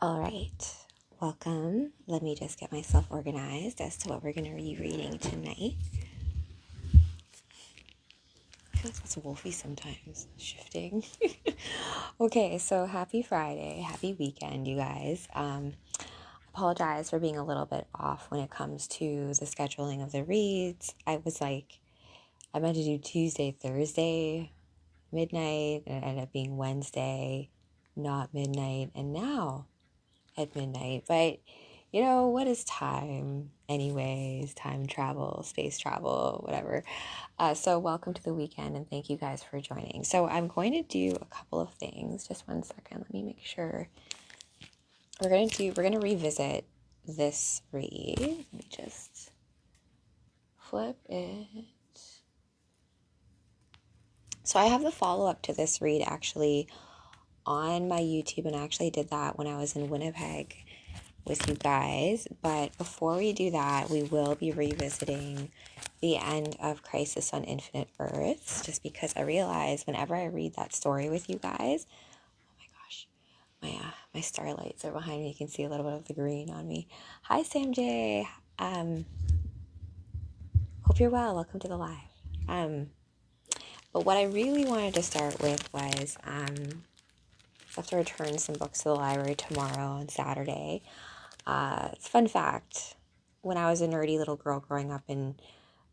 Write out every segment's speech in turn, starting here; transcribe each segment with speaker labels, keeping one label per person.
Speaker 1: All right, welcome. Let me just get myself organized as to what we're going to be reading tonight. I feel like that's wolfy sometimes, shifting. Okay, so happy Friday, happy weekend, you guys. Apologize for being a little bit off when it comes to the scheduling of the reads. I meant to do Tuesday, Thursday, midnight, and it ended up being Wednesday, not midnight, and now at midnight. But you know, what is time anyways? Time travel, space travel, whatever. So welcome to the weekend and thank you guys for joining. So I'm going to do a couple of things. Just one second. Let me make sure. We're going to revisit this read. Let me just flip it. So I have the follow-up to this read actually on my YouTube, and I actually did that when I was in Winnipeg with you guys. But before we do that, we will be revisiting the end of Crisis on Infinite Earths, just because I realize whenever I read that story with you guys, oh my gosh, my starlights are behind me. You can see a little bit of the green on me. Hi, Sam J. Hope you're well. Welcome to the live. But what I really wanted to start with was I have to return some books to the library tomorrow on Saturday. Fun fact, when I was a nerdy little girl growing up in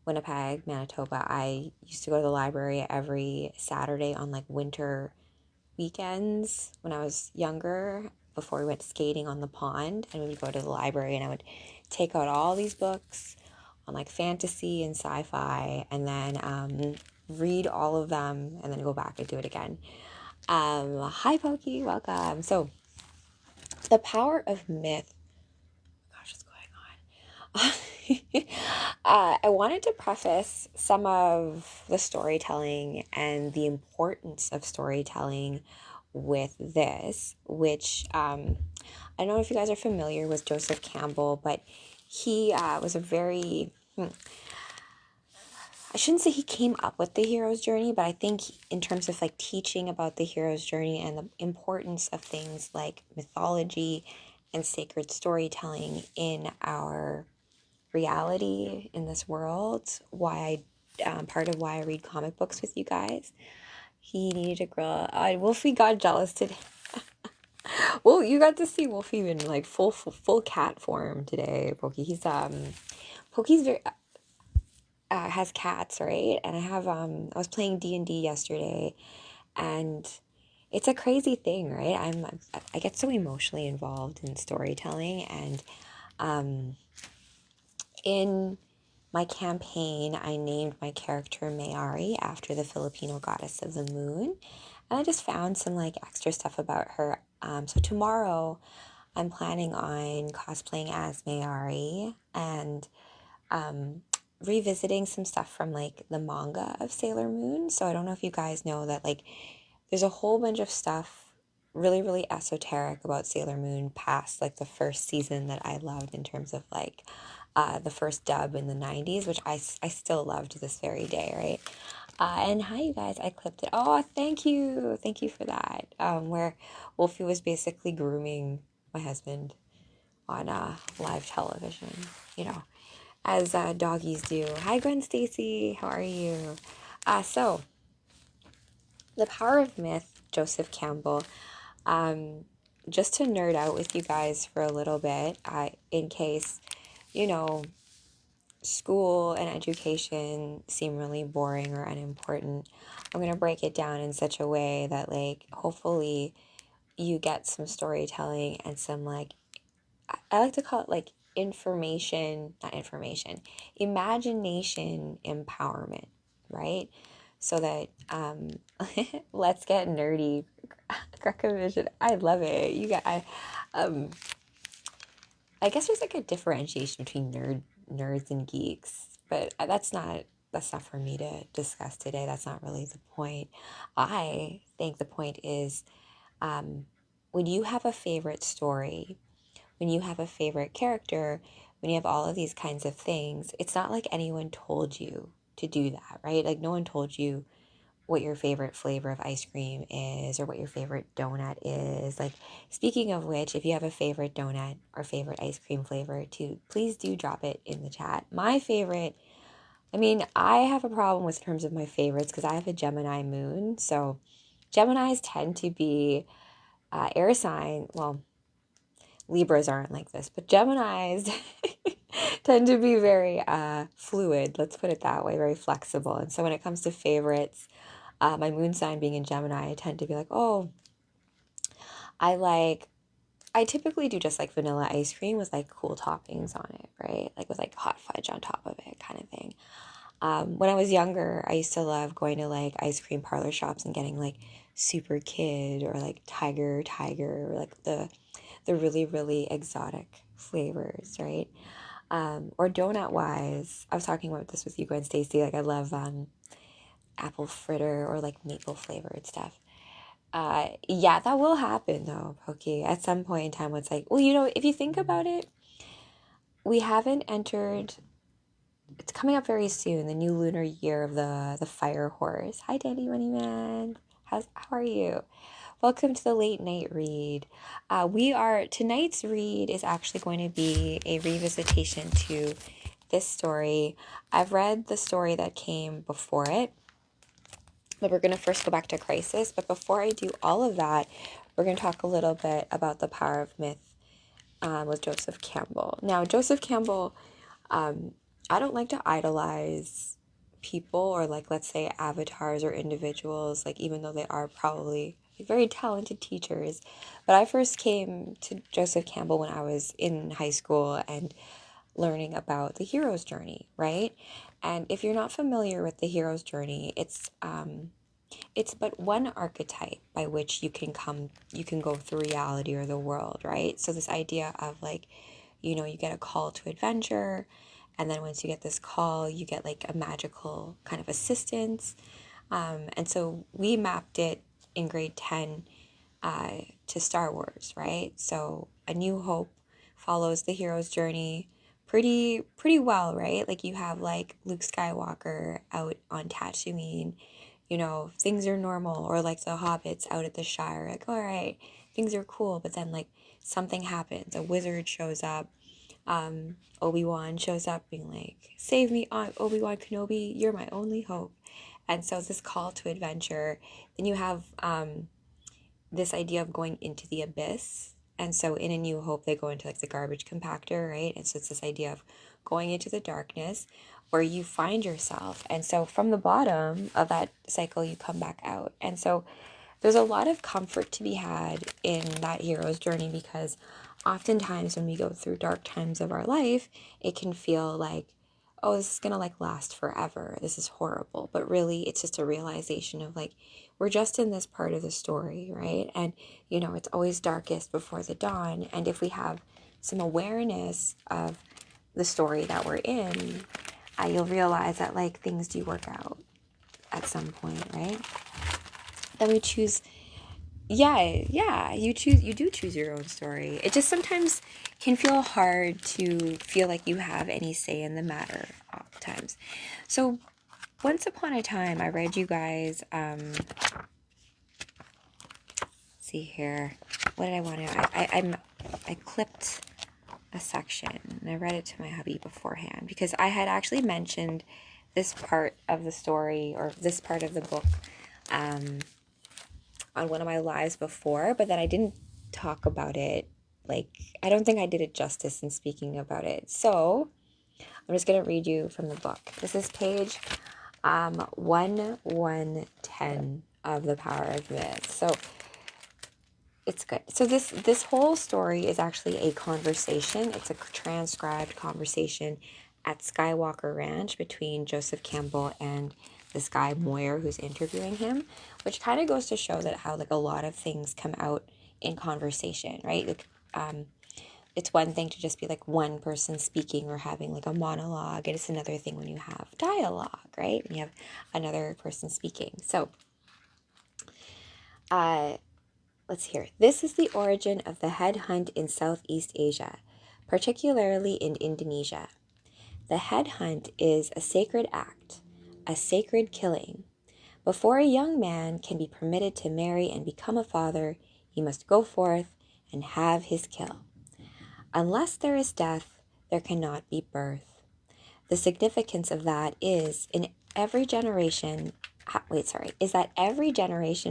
Speaker 1: Winnipeg, Manitoba, I used to go to the library every Saturday on like winter weekends when I was younger, before we went skating on the pond, and we would go to the library and I would take out all these books on like fantasy and sci-fi and then read all of them and then go back and do it again. Hi Pokey, welcome. So the power of myth. Gosh, what's going on? I wanted to preface some of the storytelling and the importance of storytelling with this, which I don't know if you guys are familiar with Joseph Campbell, but he was a very... I shouldn't say he came up with the hero's journey, but I think in terms of like teaching about the hero's journey and the importance of things like mythology and sacred storytelling in our reality in this world, part of why I read comic books with you guys. He needed to grow. Wolfie got jealous today. Well, you got to see Wolfie in like full cat form today, Pokey. Pokey's very has cats, right? And I was playing D&D yesterday, and it's a crazy thing, right? I get so emotionally involved in storytelling, and in my campaign, I named my character Mayari after the Filipino goddess of the moon, and I just found some like extra stuff about her. So tomorrow, I'm planning on cosplaying as Mayari and revisiting some stuff from like the manga of Sailor Moon. So I don't know if you guys know that like there's a whole bunch of stuff really, really esoteric about Sailor Moon past like the first season that I loved in terms of like the first dub in the 90s, which I still love to this very day, right? And hi, you guys, I clipped it. Oh, thank you. Thank you for that. Where Wolfie was basically grooming my husband on live television, you know, as doggies do. Hi, Gwen Stacy. How are you? So, The Power of Myth, Joseph Campbell. Just to nerd out with you guys for a little bit, in case, you know, school and education seem really boring or unimportant, I'm going to break it down in such a way that, like, hopefully you get some storytelling and some, like, I like to call it, like, imagination empowerment, right? So that, let's get nerdy. Greco Vision, I love it. I guess there's like a differentiation between nerds and geeks, but that's not for me to discuss today. That's not really the point. I think the point is, when you have a favorite story, when you have a favorite character, when you have all of these kinds of things, it's not like anyone told you to do that, right? Like no one told you what your favorite flavor of ice cream is or what your favorite donut is. Like, speaking of which, if you have a favorite donut or favorite ice cream flavor too, please do drop it in the chat. My favorite, I mean, I have a problem with terms of my favorites because I have a Gemini moon. So Geminis tend to be air sign. Well, Libras aren't like this, but Geminis tend to be very fluid. Let's put it that way, very flexible. And so when it comes to favorites, my moon sign being in Gemini, I tend to be like, oh, I typically do just like vanilla ice cream with like cool toppings on it, right? Like with like hot fudge on top of it kind of thing. When I was younger, I used to love going to like ice cream parlor shops and getting like Super Kid or like Tiger or like the really, really exotic flavors, right? Or donut wise, I was talking about this with you, Gwen Stacy. Like I love apple fritter or like maple flavored stuff. Yeah, that will happen though, Pokey. At some point in time, it's like, well, you know, if you think about it, we haven't entered. It's coming up very soon, the new lunar year of the fire horse. Hi, Dandy Money Man. How are you? Welcome to the late night read. Tonight's read is actually going to be a revisitation to this story. I've read the story that came before it, but we're going to first go back to Crisis. But before I do all of that, we're going to talk a little bit about the power of myth with Joseph Campbell. Now, Joseph Campbell, I don't like to idolize people or like, let's say, avatars or individuals, like even though they are probably very talented teachers. But I first came to Joseph Campbell when I was in high school and learning about the hero's journey, right? And if you're not familiar with the hero's journey, it's but one archetype by which you can go through reality or the world, right? So this idea of like, you know, you get a call to adventure, and then once you get this call, you get like a magical kind of assistance. And so we mapped it in grade 10 to Star Wars, right? So A New Hope follows the hero's journey pretty well, right? Like you have like Luke Skywalker out on Tatooine, you know, things are normal, or like the hobbits out at the Shire, like, all right, things are cool, but then like something happens, a wizard shows up, Obi-Wan shows up being like, save me, Obi-Wan Kenobi, you're my only hope. And so this call to adventure. Then you have this idea of going into the abyss. And so in A New Hope, they go into like the garbage compactor, right? And so it's this idea of going into the darkness where you find yourself. And so from the bottom of that cycle, you come back out. And so there's a lot of comfort to be had in that hero's journey, because oftentimes when we go through dark times of our life, it can feel like, oh, this is going to like last forever. This is horrible. But really, it's just a realization of like, we're just in this part of the story, right? And, you know, it's always darkest before the dawn. And if we have some awareness of the story that we're in, you'll realize that like things do work out at some point, right? Then we choose, you do choose your own story. It just sometimes can feel hard to feel like you have any say in the matter oftentimes. So once upon a time, I read you guys, see here, what did I want to, I clipped a section and I read it to my hubby beforehand because I had actually mentioned this part of the story or this part of the book on one of my lives before, but then I didn't talk about it. Like, I don't think I did it justice in speaking about it. So I'm just going to read you from the book. This is page 1110 of The Power of Myth. So it's good. So this whole story is actually a conversation. It's a transcribed conversation at Skywalker Ranch between Joseph Campbell and this guy Moyer who's interviewing him, which kind of goes to show that how like a lot of things come out in conversation, right? Like, it's one thing to just be like one person speaking or having like a monologue, and it's another thing when you have dialogue, right? When you have another person speaking. So, let's hear. This is the origin of the headhunt in Southeast Asia, particularly in Indonesia. The headhunt is a sacred act, a sacred killing. Before a young man can be permitted to marry and become a father, he must go forth and have his kill. Unless there is death, there cannot be birth. The significance of that is that every generation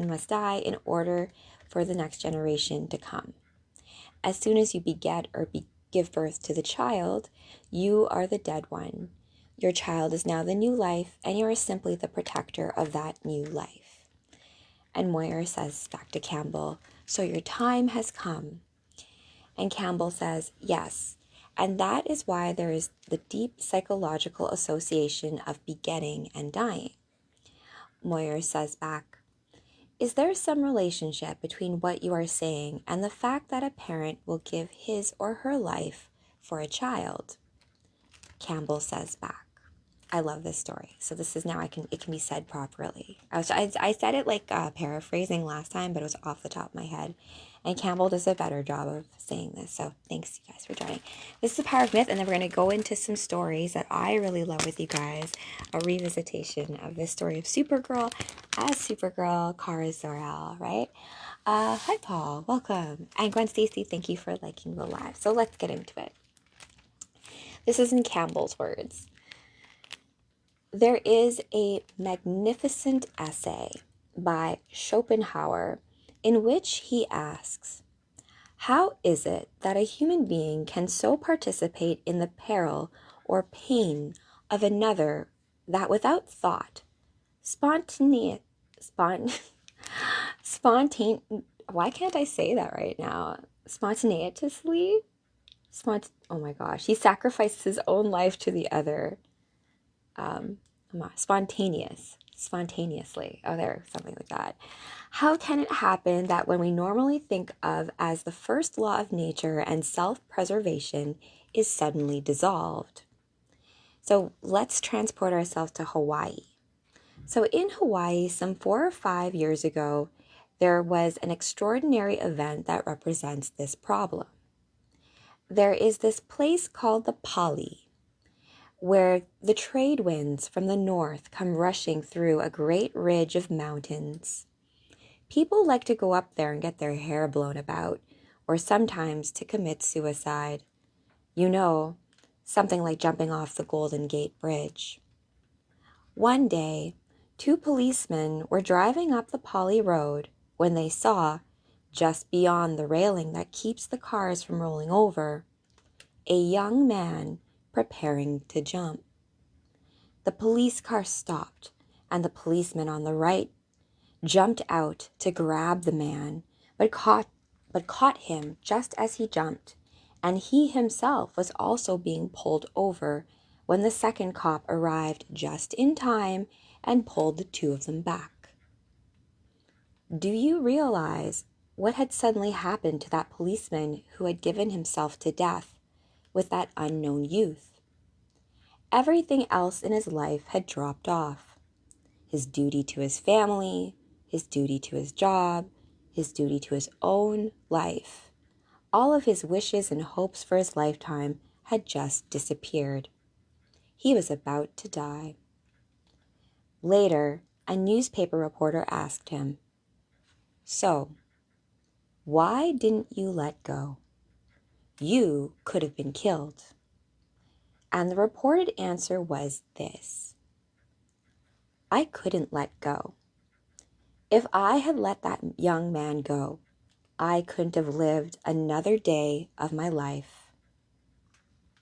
Speaker 1: must die in order for the next generation to come. As soon as you beget or give birth to the child, you are the dead one. Your child is now the new life, and you are simply the protector of that new life. And Moyer says back to Campbell, "So your time has come." And Campbell says, "Yes, and that is why there is the deep psychological association of begetting and dying." Moyer says back, "Is there some relationship between what you are saying and the fact that a parent will give his or her life for a child?" Campbell says back, I love this story. So this is now it can be said properly. I said it like paraphrasing last time, but it was off the top of my head. And Campbell does a better job of saying this. So thanks, you guys, for joining. This is The Power of Myth, and then we're going to go into some stories that I really love with you guys. A revisitation of this story of Supergirl as Supergirl, Kara Zor-El, right? Hi, Paul. Welcome. And Gwen Stacy, thank you for liking the live. So let's get into it. This is in Campbell's words. There is a magnificent essay by Schopenhauer in which he asks, how is it that a human being can so participate in the peril or pain of another that without thought, why can't I say that right now? Spontaneously? Oh my gosh, he sacrificed his own life to the other. Spontaneously. Oh, there, something like that. How can it happen that when we normally think of as the first law of nature and self-preservation is suddenly dissolved? So let's transport ourselves to Hawaii. So in Hawaii, some 4 or 5 years ago, there was an extraordinary event that represents this problem. There is this place called the Pali, where the trade winds from the north come rushing through a great ridge of mountains. People like to go up there and get their hair blown about, or sometimes to commit suicide. You know, something like jumping off the Golden Gate Bridge. One day, 2 policemen were driving up the Pali Road when they saw, just beyond the railing that keeps the cars from rolling over, a young man preparing to jump. The police car stopped, and the policeman on the right jumped out to grab the man, but caught him just as he jumped, and he himself was also being pulled over when the second cop arrived just in time and pulled the 2 of them back. Do you realize what had suddenly happened to that policeman who had given himself to death with that unknown youth? Everything else in his life had dropped off. His duty to his family, his duty to his job, his duty to his own life. All of his wishes and hopes for his lifetime had just disappeared. He was about to die. Later, a newspaper reporter asked him, "So, why didn't you let go? You could have been killed." And the reported answer was this: I couldn't let go. If I had let that young man go, I couldn't have lived another day of my life.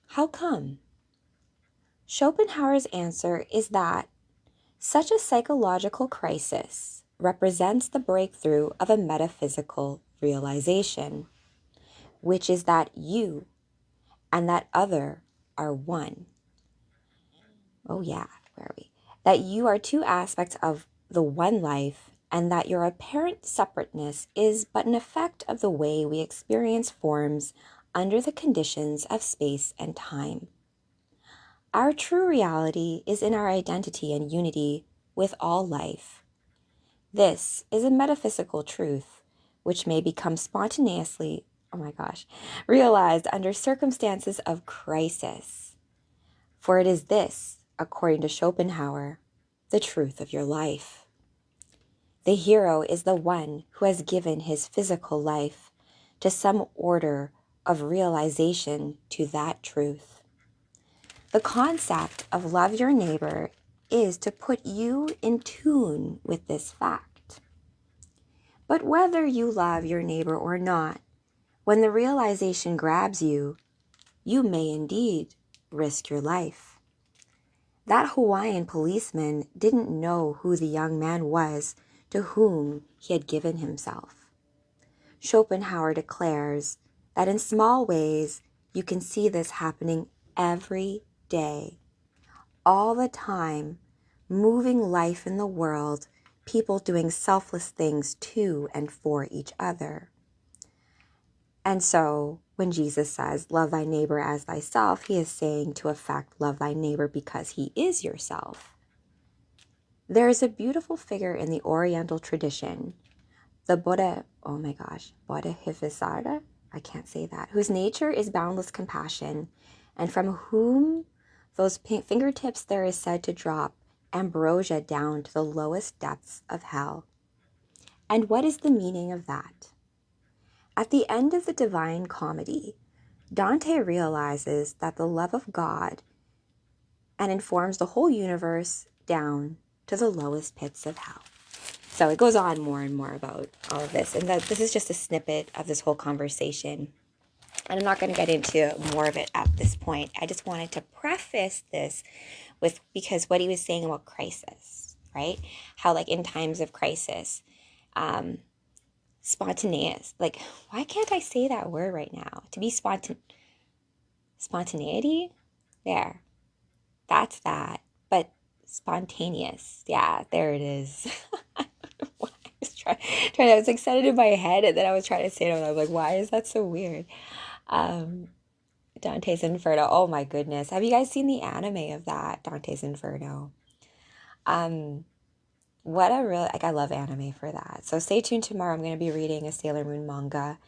Speaker 1: How come? Schopenhauer's answer is that such a psychological crisis represents the breakthrough of a metaphysical realization, which is that you and that other are one. Oh yeah, where are we? That you are 2 aspects of the one life, and that your apparent separateness is but an effect of the way we experience forms under the conditions of space and time. Our true reality is in our identity and unity with all life. This is a metaphysical truth which may become spontaneously, realized under circumstances of crisis. For it is this, according to Schopenhauer, the truth of your life. The hero is the one who has given his physical life to some order of realization to that truth. The concept of love your neighbor is to put you in tune with this fact. But whether you love your neighbor or not, when the realization grabs you, you may indeed risk your life. That Hawaiian policeman didn't know who the young man was to whom he had given himself. Schopenhauer declares that in small ways you can see this happening every day, all the time, moving life in the world, people doing selfless things to and for each other. And so when Jesus says, love thy neighbor as thyself, he is saying to effect, love thy neighbor because he is yourself. There is a beautiful figure in the Oriental tradition, the Bodhisattva, I can't say that, whose nature is boundless compassion, and from whom those fingertips there is said to drop ambrosia down to the lowest depths of hell. And what is the meaning of that? At the end of the Divine Comedy, Dante realizes that the love of God and informs the whole universe down to the lowest pits of hell. So it goes on more and more about all of this. And this is just a snippet of this whole conversation. And I'm not going to get into more of it at this point. I just wanted to preface this with, because what he was saying about crisis, right? How like in times of crisis, spontaneous, like, why can't I say that word right now? To be spontaneity? There. That's that. But spontaneous. Yeah, there it is. I don't know why I was trying. I was excited in my head, and then I was trying to say it, and I was like, why is that so weird? Dante's Inferno. Oh my goodness. Have you guys seen the anime of that? Dante's Inferno. What a really, like, I love anime for that. So stay tuned tomorrow. I'm going to be reading a Sailor Moon manga.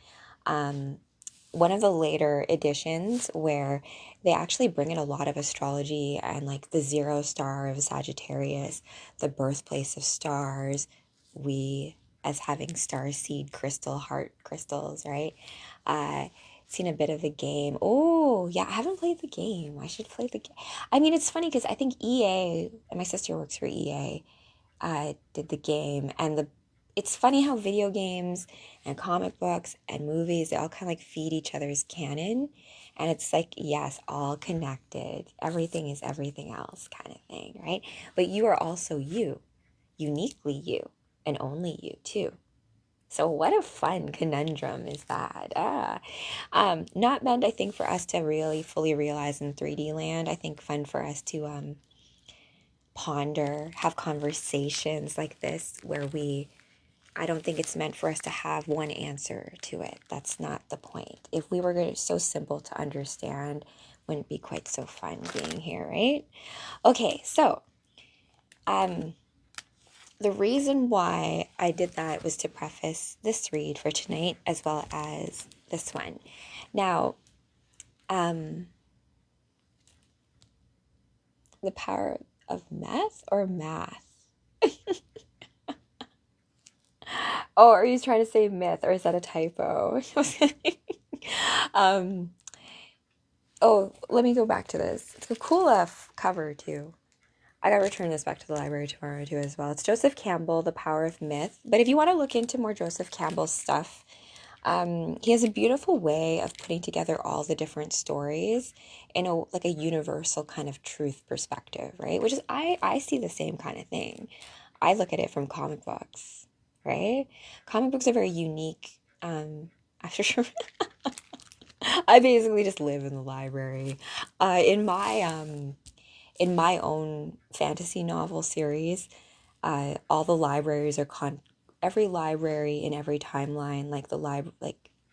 Speaker 1: One of the later editions where they actually bring in a lot of astrology and like the 0 star of Sagittarius, the birthplace of stars, we as having starseed crystal heart crystals, right? Seen a bit of the game. Oh yeah, I haven't played the game. I should play the game. I mean, it's funny because I think EA, and my sister works for EA, did the game, and it's funny how video games and comic books and movies, they all kind of like feed each other's canon, and it's like, yes, all connected, everything is everything else kind of thing, right? But you are also you, uniquely you, and only you too. So what a fun conundrum is that. Not meant, I think, for us to really fully realize in 3D land. I think fun for us to ponder, have conversations like this where I don't think it's meant for us to have one answer to it. That's not the point. If we were so simple to understand, wouldn't be quite so fun being here, right? Okay, so the reason why I did that was to preface this read for tonight as well as this one. Now, the power of meth or math? Oh, are you trying to say myth, or is that a typo? Oh, let me go back to this. It's a cool cover, too. I gotta return this back to the library tomorrow, too, as well. It's Joseph Campbell, The Power of Myth. But if you want to look into more Joseph Campbell's stuff, he has a beautiful way of putting together all the different stories in a universal kind of truth perspective, right? Which is, I see the same kind of thing. I look at it from comic books, right? Comic books are very unique. After sure, I basically just live in the library. In my own fantasy novel series, all the libraries are every library in every timeline, like the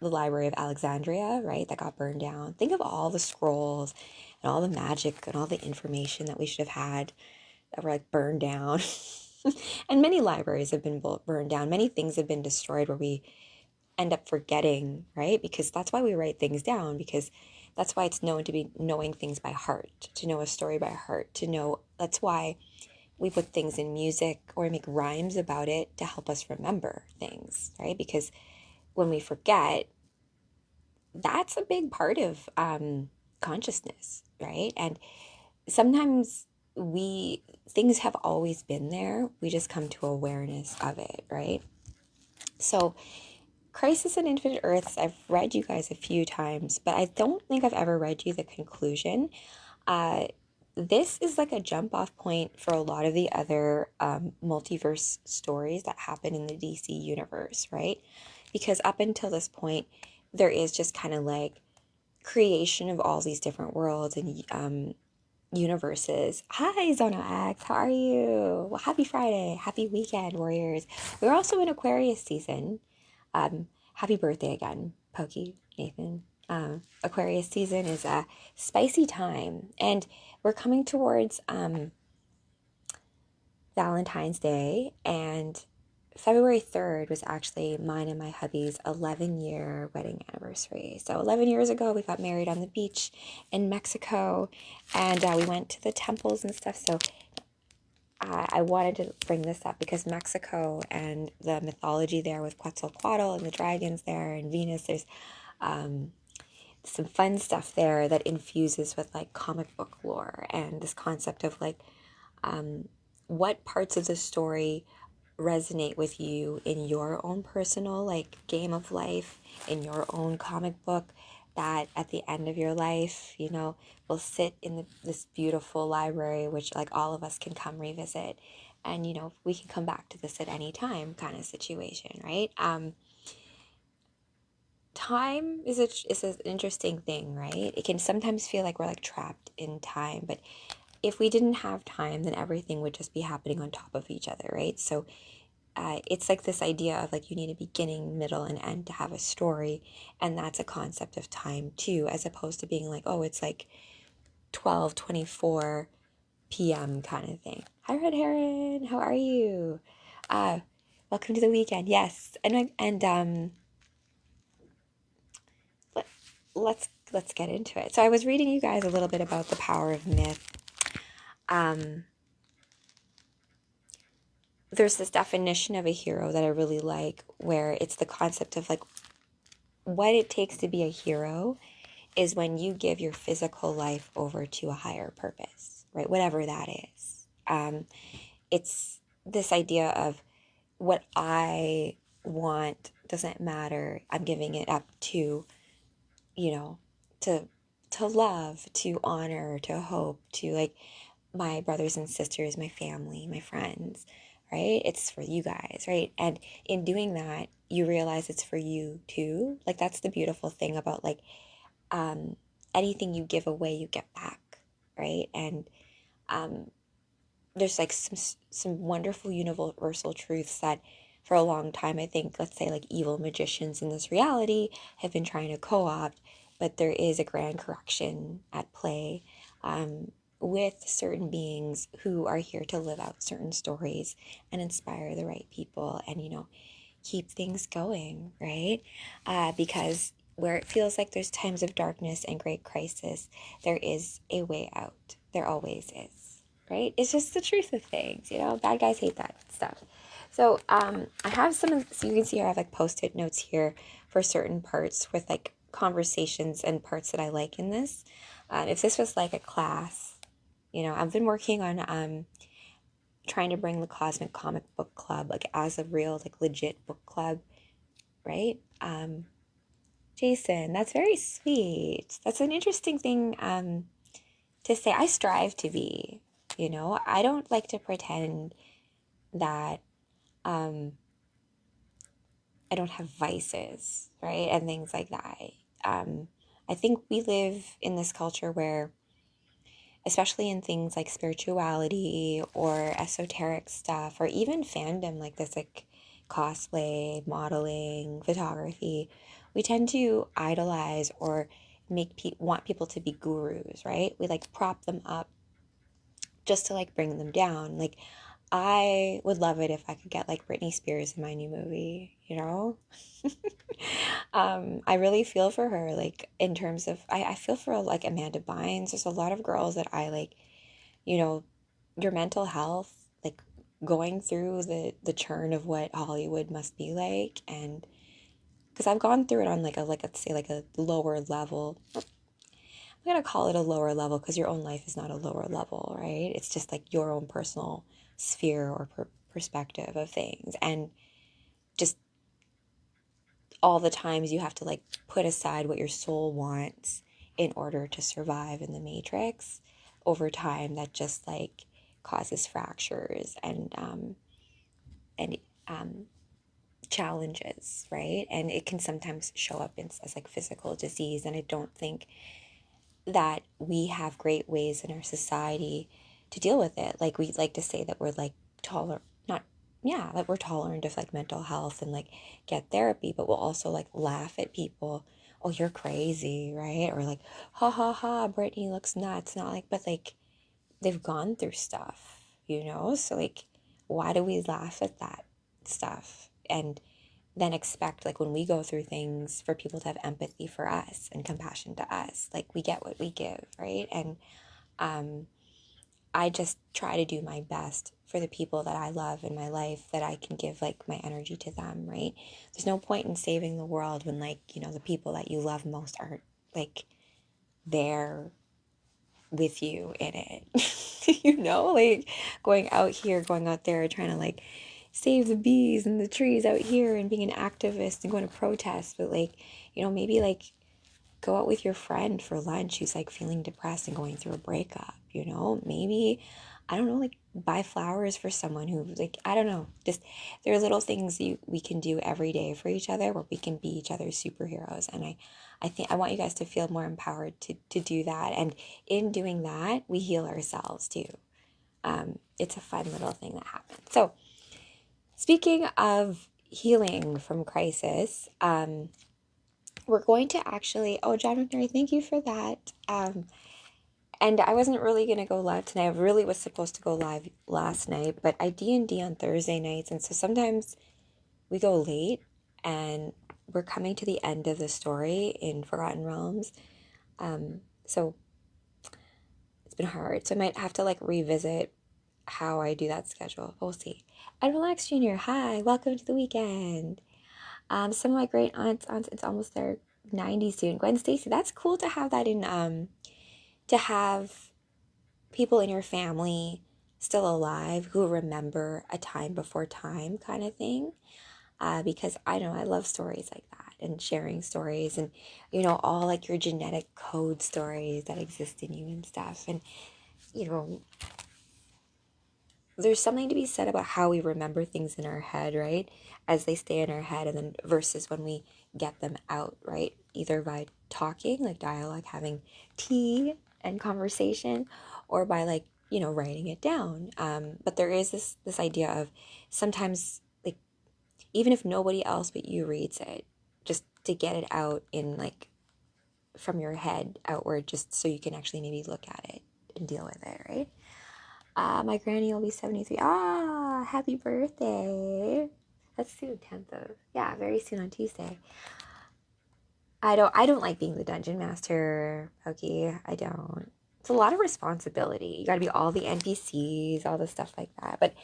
Speaker 1: Library of Alexandria, right, that got burned down. Think of all the scrolls and all the magic and all the information that we should have had that were like burned down. And many libraries have been burned down. Many things have been destroyed where we end up forgetting, right? Because that's why we write things down, because that's why it's known to be knowing things by heart, to know a story by heart, to know. That's why we put things in music or make rhymes about it to help us remember things, right? Because when we forget, that's a big part of consciousness, right? And sometimes things have always been there. We just come to awareness of it, right? So, Crisis on Infinite Earths, I've read you guys a few times, but I don't think I've ever read you the conclusion. Uh, this is like a jump off point for a lot of the other multiverse stories that happen in the DC universe, right? Because up until this point, there is just kind of like creation of all these different worlds and universes. Hi, Zona X, how are you? Well, happy Friday, happy weekend, warriors. We're also in Aquarius season. Happy birthday again, Pokey, Nathan. Aquarius season is a spicy time, and we're coming towards Valentine's Day, and February 3rd was actually mine and my hubby's 11-year wedding anniversary. So 11 years ago, we got married on the beach in Mexico, and we went to the temples and stuff. So I wanted to bring this up because Mexico and the mythology there with Quetzalcoatl and the dragons there and Venus, there's some fun stuff there that infuses with like comic book lore and this concept of like what parts of the story resonate with you in your own personal like game of life, in your own comic book, that at the end of your life, you know, will sit in this beautiful library, which like all of us can come revisit. And, you know, we can come back to this at any time kind of situation, right? Time is an interesting thing, right? It can sometimes feel like we're like trapped in time, but if we didn't have time, then everything would just be happening on top of each other, right? So it's like this idea of like you need a beginning, middle, and end to have a story, and that's a concept of time too, as opposed to being like, oh, it's like 12:24 p.m. kind of thing. Hi, Red Heron, how are you? Welcome to the weekend. Yes, and let's get into it. So I was reading you guys a little bit about the power of myth. There's this definition of a hero that I really like, where it's the concept of like what it takes to be a hero is when you give your physical life over to a higher purpose, right? Whatever that is. It's this idea of what I want doesn't matter. I'm giving it up to, you know, to love, to honor, to hope, to like my brothers and sisters, my family, my friends, right? It's for you guys, right? And in doing that, you realize it's for you too. Like that's the beautiful thing about like anything you give away, you get back, right? And there's like some wonderful universal truths that for a long time, I think, let's say like evil magicians in this reality have been trying to co-opt, but there is a grand correction at play with certain beings who are here to live out certain stories and inspire the right people and, you know, keep things going, right? Because where it feels like there's times of darkness and great crisis, there is a way out. There always is, right? It's just the truth of things, you know? Bad guys hate that stuff. So I have so you can see here I have like post-it notes here for certain parts with like conversations and parts that I like in this. If this was like a class, you know, I've been working on trying to bring the Cosmic Comic Book Club like as a real like legit book club, right? Jason, that's very sweet. That's an interesting thing to say. I strive to be, you know, I don't like to pretend that I don't have vices, right? And things like that. I think we live in this culture where, especially in things like spirituality or esoteric stuff, or even fandom like this, like cosplay, modeling, photography, we tend to idolize or want people to be gurus, right? We like prop them up just to like bring them down. Like I would love it if I could get like Britney Spears in my new movie, you know? I really feel for her, like in terms of, I feel for like Amanda Bynes. There's a lot of girls that I like, you know, your mental health going through the churn of what Hollywood must be like, and because I've gone through it on like let's say like a lower level. I'm gonna call it a lower level because your own life is not a lower level, right? It's just like your own personal sphere or perspective of things, and just all the times you have to like put aside what your soul wants in order to survive in the matrix over time, that just like causes fractures and challenges, right? And it can sometimes show up as like physical disease, and I don't think that we have great ways in our society to deal with it. Like, we like to say that we're like tolerant, not, yeah, that we're tolerant of like mental health and like get therapy, but we'll also like laugh at people. Oh, you're crazy, right? Or like, ha ha ha, Brittany looks nuts. Not like, but like they've gone through stuff, you know? So like, why do we laugh at that stuff? And then expect, like, when we go through things, for people to have empathy for us and compassion to us. Like, we get what we give, right? And I just try to do my best for the people that I love in my life, that I can give like my energy to them, right? There's no point in saving the world when, like, you know, the people that you love most aren't like there with you in it. You know, like going out here, going out there, trying to like save the bees and the trees out here and being an activist and going to protest. But like, you know, maybe like go out with your friend for lunch who's like feeling depressed and going through a breakup, you know? Maybe, I don't know, like buy flowers for someone who, like, I don't know, just there are little things we can do every day for each other where we can be each other's superheroes. And I think I want you guys to feel more empowered to do that. And in doing that, we heal ourselves too. It's a fun little thing that happens. So speaking of healing from crisis, we're going to actually, oh, John McNary, thank you for that. And I wasn't really going to go live tonight. I really was supposed to go live last night, but I D&D on Thursday nights. And so sometimes we go late and we're coming to the end of the story in Forgotten Realms. So it's been hard. So I might have to like revisit how I do that schedule. We'll see. And Relax Junior, hi, welcome to the weekend. Some of my great aunts, it's almost their 90 soon. Gwen Stacy, that's cool to have that in, to have people in your family still alive who remember a time before time kind of thing. Because I know I love stories like that, and sharing stories, and, you know, all like your genetic code stories that exist in you and stuff. And, you know, there's something to be said about how we remember things in our head, right? As they stay in our head, and then versus when we get them out, right? Either by talking, like dialogue, having tea and conversation, or by like, you know, writing it down. But there is this idea of sometimes, like, even if nobody else but you reads it, just to get it out in like from your head outward, just so you can actually maybe look at it and deal with it, right? My granny will be 73. Ah, happy birthday. That's soon, 10th of, yeah, very soon on Tuesday. I don't like being the dungeon master, Pokey. I don't. It's a lot of responsibility. You gotta be all the NPCs, all the stuff like that. But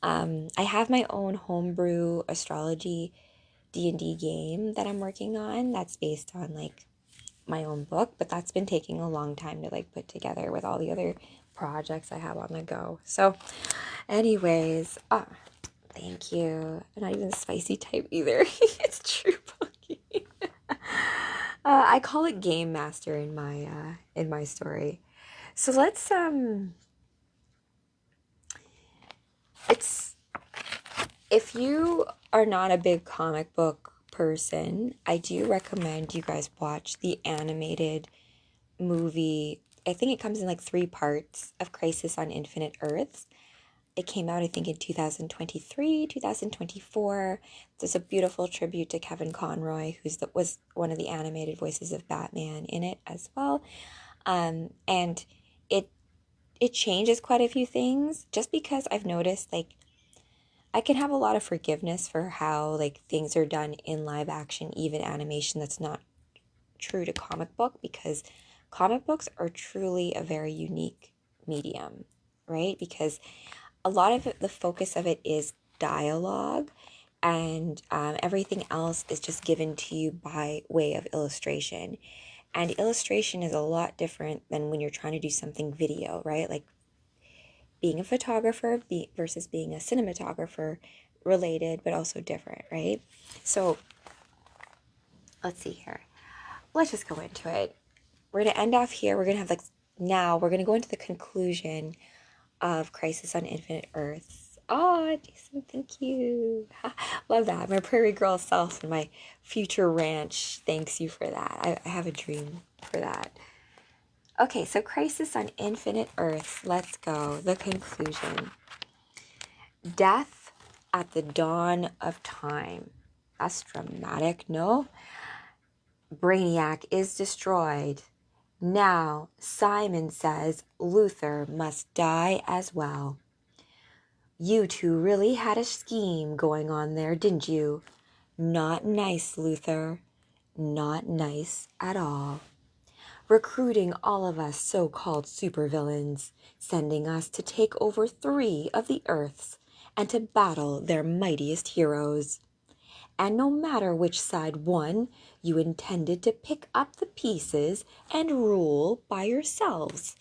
Speaker 1: I have my own homebrew astrology D&D game that I'm working on that's based on like my own book, but that's been taking a long time to like put together with all the other projects I have on the go. So anyways, thank you. I'm not even a spicy type either. It's true, Punky. I call it game master in my story. So let's it's if you are not a big comic book person, I do recommend you guys watch the animated movie. I think it comes in like 3 parts of Crisis on Infinite Earths. It came out, I think, in 2023, 2024. There's a beautiful tribute to Kevin Conroy, was one of the animated voices of Batman in it as well. And it changes quite a few things, just because I've noticed, like, I can have a lot of forgiveness for how like things are done in live action, even animation that's not true to comic book, because comic books are truly a very unique medium, right? Because a lot of it, the focus of it is dialogue, and everything else is just given to you by way of illustration. And illustration is a lot different than when you're trying to do something video, right? Like being a photographer versus being a cinematographer, related but also different, right? So let's see here. Let's just go into it. We're going to end off here. We're going to have now we're going to go into the conclusion of Crisis on Infinite Earths. Oh, Jason, thank you. Love that. My prairie girl self and my future ranch thanks you for that. I have a dream for that. Okay, so Crisis on Infinite Earths. Let's go. The conclusion. Death at the dawn of time. That's dramatic, no? Brainiac is destroyed. Now, Simon says Luther must die as well. You two really had a scheme going on there, didn't you? Not nice, Luther. Not nice at all. Recruiting all of us so-called supervillains, sending us to take over 3 of the Earths and to battle their mightiest heroes. And no matter which side won, you intended to pick up the pieces and rule by yourselves.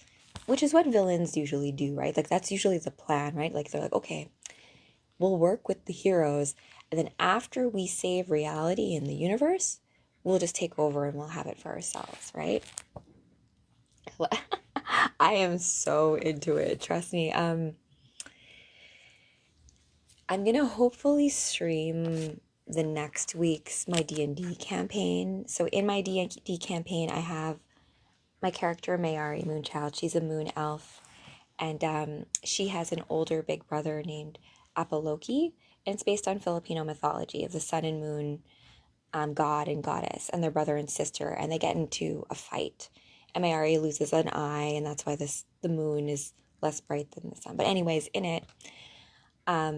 Speaker 1: Which is what villains usually do, right? Like, that's usually the plan, right? Like, they're like, okay, we'll work with the heroes, and then after we save reality in the universe, we'll just take over and we'll have it for ourselves, right? I am so into it. Trust me. I'm gonna hopefully stream the next week's my D&D campaign. So in my D&D campaign, I have my character Mayari Moonchild. She's a moon elf, and she has an older big brother named Apoloki, and it's based on Filipino mythology of the sun and moon god and goddess and their brother and sister, and they get into a fight. And Mayari loses an eye, and that's why the moon is less bright than the sun. But anyways, in it, I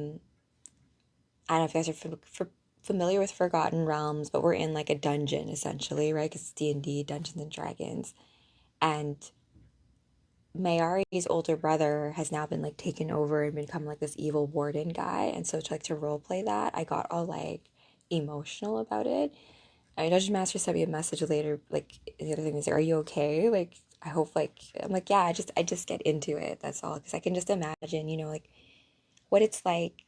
Speaker 1: don't know if you guys are familiar with Forgotten Realms, but we're in like a dungeon essentially, right? Because it's D&D, Dungeons and Dragons, and Mayari's older brother has now been like taken over and become like this evil warden guy. And so to role play that, I got all like emotional about it. I Dungeon Master sent me a message later, like the other thing is, are you okay? Like, I hope, like, I'm like, yeah, I just get into it. That's all. Because I can just imagine, like what it's like,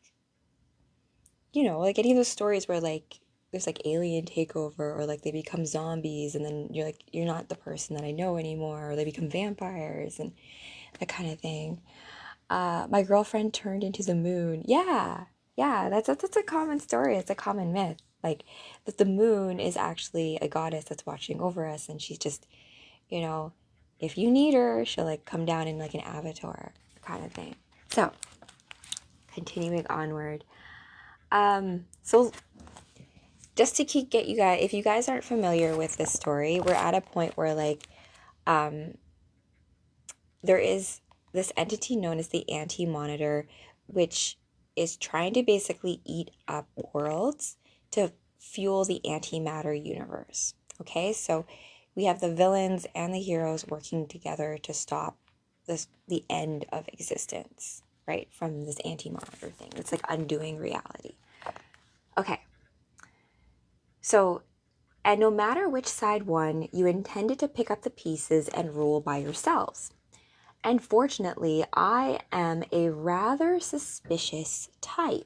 Speaker 1: like any of those stories where like there's like alien takeover, or like they become zombies and then you're like, you're not the person that I know anymore, or they become vampires and that kind of thing. My girlfriend turned into the moon. Yeah, that's a common story. It's a common myth. Like that the moon is actually a goddess that's watching over us, and she's just, if you need her, she'll like come down in like an avatar kind of thing. So, continuing onward. So just to get you guys, if you guys aren't familiar with this story, we're at a point where like, there is this entity known as the Anti-Monitor, which is trying to basically eat up worlds to fuel the antimatter universe. Okay, so we have the villains and the heroes working together to stop the end of existence, right? From this anti-monitor thing. It's like undoing reality. Okay. So, and no matter which side won, you intended to pick up the pieces and rule by yourselves. And fortunately, I am a rather suspicious type.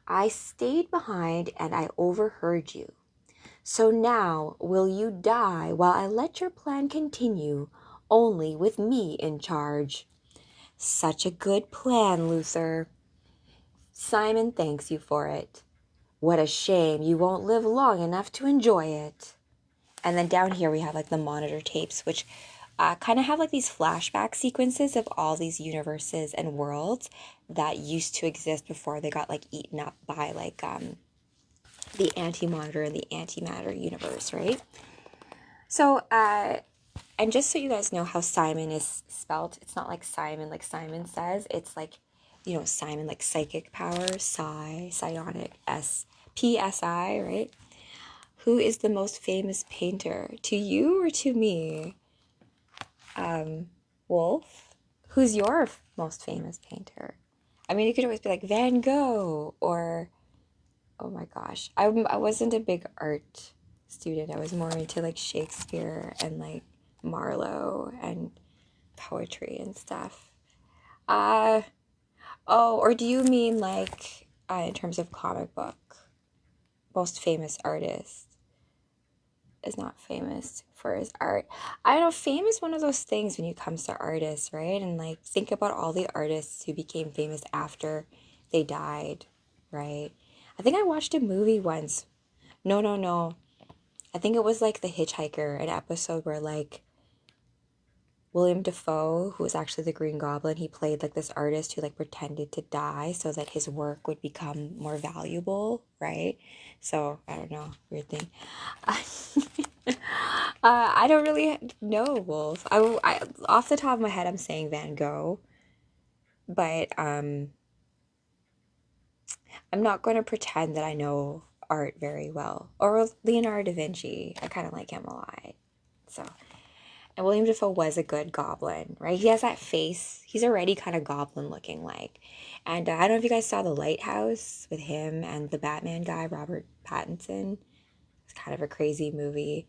Speaker 1: I stayed behind and I overheard you. So now will you die while I let your plan continue, only with me in charge? Such a good plan, Luther. Simon thanks you for it. What a shame you won't live long enough to enjoy it. And then down here we have like the monitor tapes, which kind of have like these flashback sequences of all these universes and worlds that used to exist before they got like eaten up by like the anti-monitor and the antimatter universe, right? So and just so you guys know how Simon is spelt, it's not like Simon Says. It's like, Simon like psychic power, psionic, PSI, right? Who is the most famous painter? To you or to me? Wolf? Who's your most famous painter? I mean, it could always be like Van Gogh or, oh my gosh. I wasn't a big art student. I was more into like Shakespeare and like Marlowe and poetry and stuff. Uh, oh, or do you mean like in terms of comic book? Most famous artist is not famous for his art. I don't know, fame is one of those things when it comes to artists, right? And like think about all the artists who became famous after they died, right? I think I watched a movie once. No, no, no. I think it was like The Hitchhiker, an episode where like William Dafoe, who was actually the Green Goblin, he played like this artist who like pretended to die so that his work would become more valuable, right? So I don't know, weird thing. I don't really know Wolf. I off the top of my head, I'm saying Van Gogh, but I'm not going to pretend that I know art very well. Or Leonardo da Vinci, I kind of like him a lot. So, and William Dafoe was a good goblin, right? He has that face. He's already kind of goblin looking like. And I don't know if you guys saw The Lighthouse with him and the Batman guy, Robert Pattinson. It's kind of a crazy movie.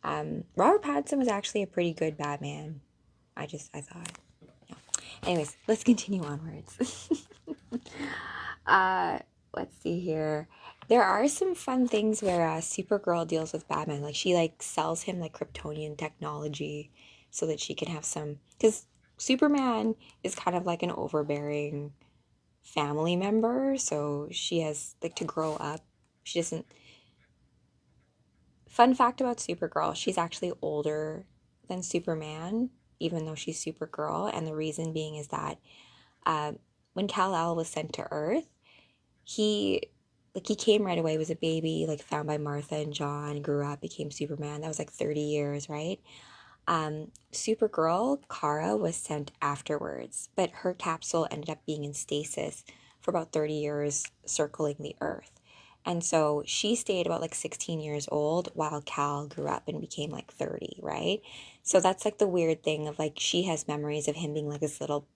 Speaker 1: Robert Pattinson was actually a pretty good Batman. I thought. No. Anyways, let's continue onwards. uh, let's see here. There are some fun things where Supergirl deals with Batman. Like she like sells him like Kryptonian technology so that she can have some. Because Superman is kind of like an overbearing family member, so she has like to grow up. She doesn't. Fun fact about Supergirl: she's actually older than Superman, even though she's Supergirl, and the reason being is that uh, when Kal-El was sent to Earth, he he came right away, was a baby, like found by Martha and John, grew up, became Superman. That was like 30 years, right? Supergirl, Kara, was sent afterwards, but her capsule ended up being in stasis for about 30 years, circling the Earth. And so she stayed about like 16 years old while Cal grew up and became like 30, right? So that's like the weird thing of like she has memories of him being like this little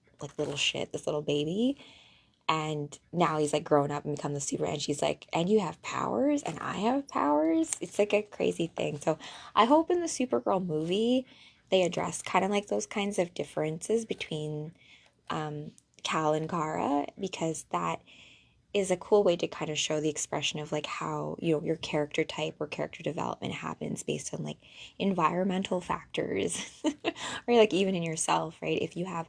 Speaker 1: shit, this little baby, and now he's like grown up and become the super, and she's like, and you have powers and I have powers. It's like a crazy thing. So I hope in the Supergirl movie they address kind of like those kinds of differences between um Cal and Kara, because that is a cool way to kind of show the expression of like how, you know, your character type or character development happens based on like environmental factors or like even in yourself, right? If you have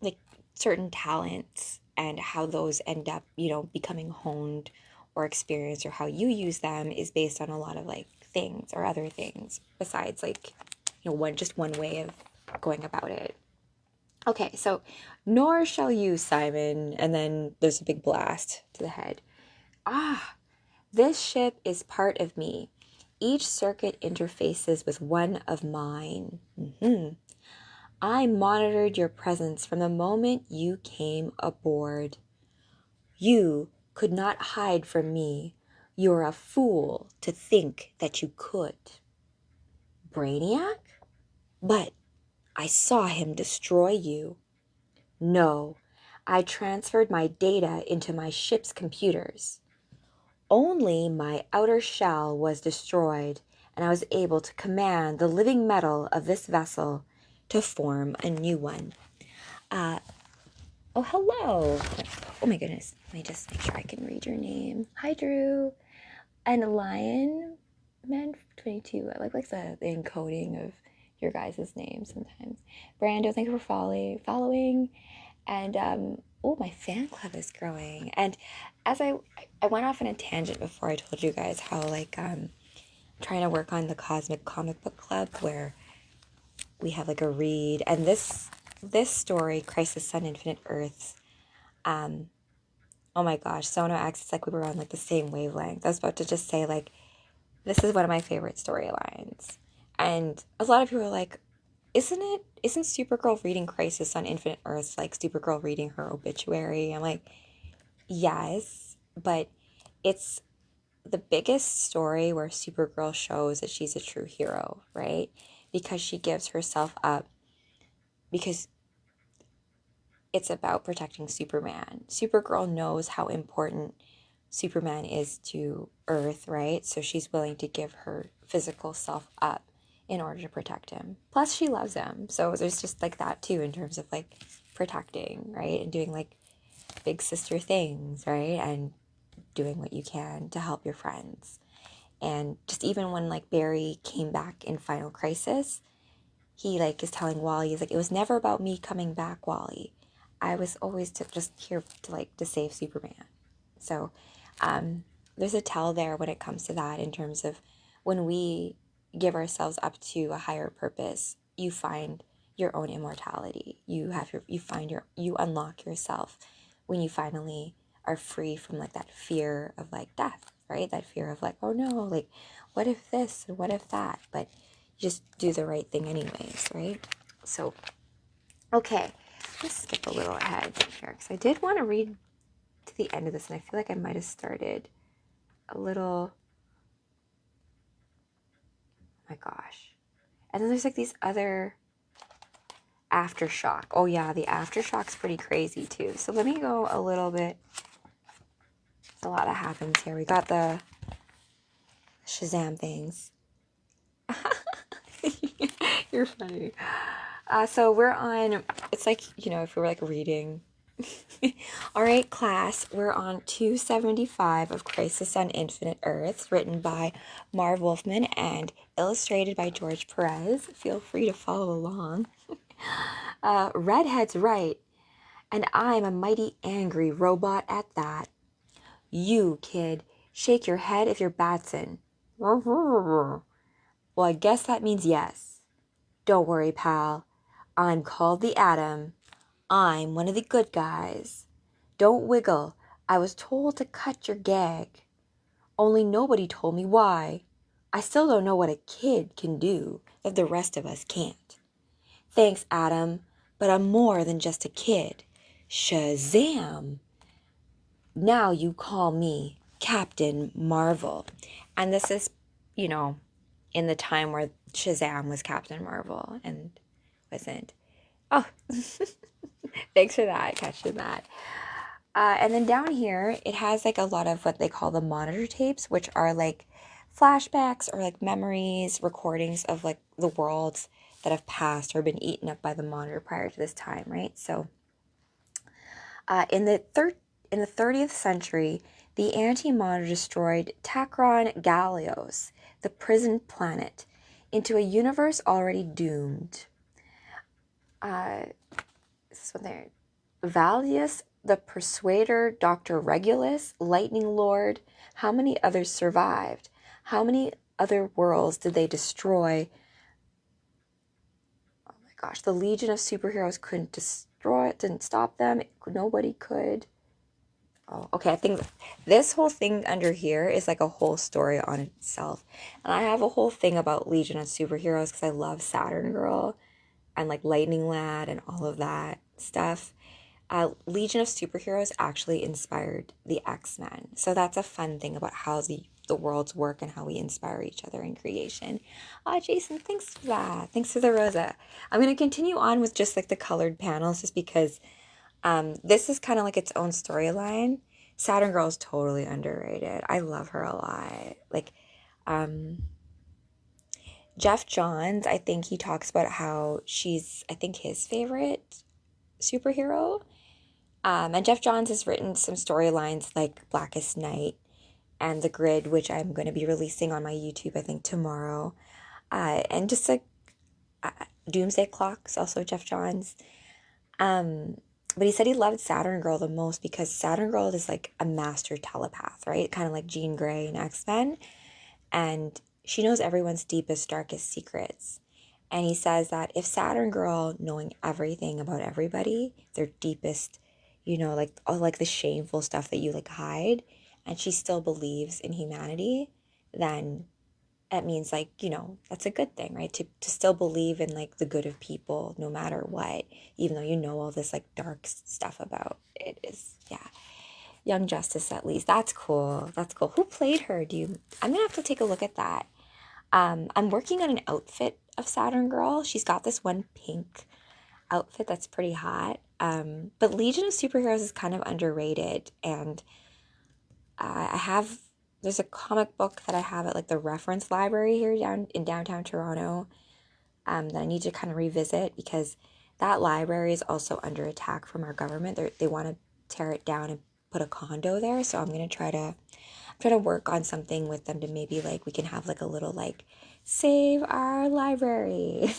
Speaker 1: like certain talents and how those end up, you know, becoming honed or experienced, or how you use them is based on a lot of like things or other things besides like, you know, one way of going about it. Okay, so nor shall you, Simon, and then there's a big blast to the head. Ah, this ship is part of me. Each circuit interfaces with one of mine. I monitored your presence from the moment you came aboard. You could not hide from me. You're a fool to think that you could. Brainiac? But I saw him destroy you. No, I transferred my data into my ship's computers. Only my outer shell was destroyed, and I was able to command the living metal of this vessel to form a new one. Oh, hello. Oh my goodness. Let me just make sure I can read your name. Hi, Drew. And Lion Man 22. I like the encoding of your guys' names sometimes. Brando, thank you for following. And oh, my fan club is growing. And as I went off on a tangent before, I told you guys how like trying to work on the Cosmic Comic Book Club where we have like a read, and this story, Crisis on Infinite Earths, oh my gosh, Sono X, it's like we were on like the same wavelength. I was about to just say like this is one of my favorite storylines, and a lot of people are like, isn't Supergirl reading Crisis on Infinite Earths like Supergirl reading her obituary? I'm like, yes, but it's the biggest story where Supergirl shows that she's a true hero, right? Because she gives herself up, because it's about protecting Superman. Supergirl knows how important Superman is to Earth, right? So she's willing to give her physical self up in order to protect him. Plus, she loves him. So there's just like that too in terms of like protecting, right? And doing like big sister things, right? And doing what you can to help your friends. And just even when like Barry came back in Final Crisis, he like is telling Wally, he's like, it was never about me coming back, Wally. I was always just here to like to save Superman. So there's a tell there when it comes to that in terms of when we give ourselves up to a higher purpose, you find your own immortality. You unlock yourself when you finally are free from like that fear of like death, right? That fear of like, oh no, like what if this and what if that? But you just do the right thing anyways, right? So, okay, let's skip a little ahead here because I did want to read to the end of this and I feel like I might have started a little, oh my gosh. And then there's like these other aftershock. Oh yeah, the aftershock's pretty crazy too. So let me go a little bit. There's a lot that happens here. We got the Shazam things. You're funny. So we're on, it's like, you know, if we were like reading. All right, class, we're on 275 of Crisis on Infinite Earths, written by Marv Wolfman and illustrated by George Perez. Feel free to follow along. Redhead's right, and I'm a mighty angry robot at that. You, kid, shake your head if you're Batson. Well, I guess that means yes. Don't worry, pal. I'm called the Atom. I'm one of the good guys. Don't wiggle. I was told to cut your gag. Only nobody told me why. I still don't know what a kid can do that the rest of us can't. Thanks, Adam, but I'm more than just a kid. Shazam! Now you call me Captain Marvel. And this is, you know, in the time where Shazam was Captain Marvel and wasn't. Oh, thanks for that, catching that. And then down here, it has like a lot of what they call the monitor tapes, which are like flashbacks or like memories, recordings of like the worlds that have passed or been eaten up by the monitor prior to this time, right? So in the 30th century, the Anti-Monitor destroyed Tacron Gallios, the prison planet, into a universe already doomed. This is what they're... Valius, the Persuader, Dr. Regulus, Lightning Lord. How many others survived? How many other worlds did they destroy? Oh my gosh, the Legion of Superheroes couldn't destroy it, didn't stop them. Nobody could. Oh, okay, I think this whole thing under here is like a whole story on itself. And I have a whole thing about Legion of Superheroes because I love Saturn Girl and like Lightning Lad and all of that stuff. Legion of Superheroes actually inspired the X-Men. So that's a fun thing about how the worlds work and how we inspire each other in creation. Jason, thanks for that. Thanks for the Rosa. I'm going to continue on with just like the colored panels just because this is kind of like its own storyline. Saturn Girl is totally underrated. I love her a lot. Like, Jeff Johns, I think he talks about how she's, I think, his favorite superhero. And Jeff Johns has written some storylines like Blackest Night and The Grid, which I'm going to be releasing on my YouTube, I think, tomorrow. And just like Doomsday Clock's also Jeff Johns. But he said he loved Saturn Girl the most because Saturn Girl is like a master telepath, right? Kind of like Jean Grey in X-Men. And she knows everyone's deepest, darkest secrets. And he says that if Saturn Girl, knowing everything about everybody, their deepest, you know, like all like the shameful stuff that you like hide, and she still believes in humanity, then that means like, you know, that's a good thing, right? To still believe in like the good of people no matter what, even though you know all this like dark stuff about it is, yeah. Young Justice, at least. That's cool. That's cool. Who played her? I'm gonna have to take a look at that. I'm working on an outfit of Saturn Girl. She's got this one pink outfit that's pretty hot. But Legion of Superheroes is kind of underrated, and there's a comic book that I have at like the reference library here down in downtown Toronto, that I need to kind of revisit, because that library is also under attack from our government. They want to tear it down and put a condo there, so I'm gonna try to work on something with them to maybe like we can have like a little like save our library.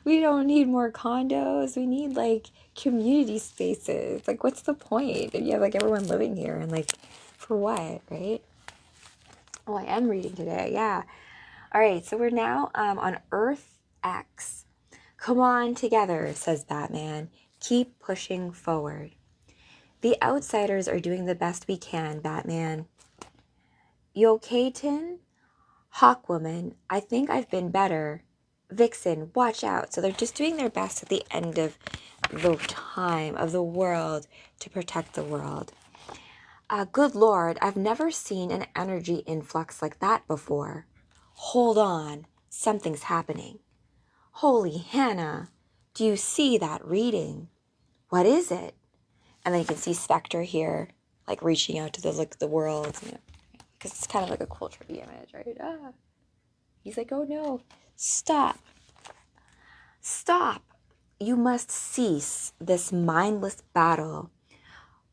Speaker 1: We don't need more condos. We need like community spaces. Like, what's the point if you have like everyone living here and like for what, right? Oh, I am reading today. Yeah. All right. So we're now on Earth X. Come on together, says Batman. Keep pushing forward. The outsiders are doing the best we can, Batman. You okay, Tin? Hawkwoman, I think I've been better. Vixen, watch out. So they're just doing their best at the end of the time of the world to protect the world. Good Lord, I've never seen an energy influx like that before. Hold on, something's happening. Holy Hannah, do you see that reading? What is it? And then you can see Spectre here, like reaching out to the world, you know, because it's kind of like a cool trippy image, right? He's like, oh no, stop. Stop. You must cease this mindless battle.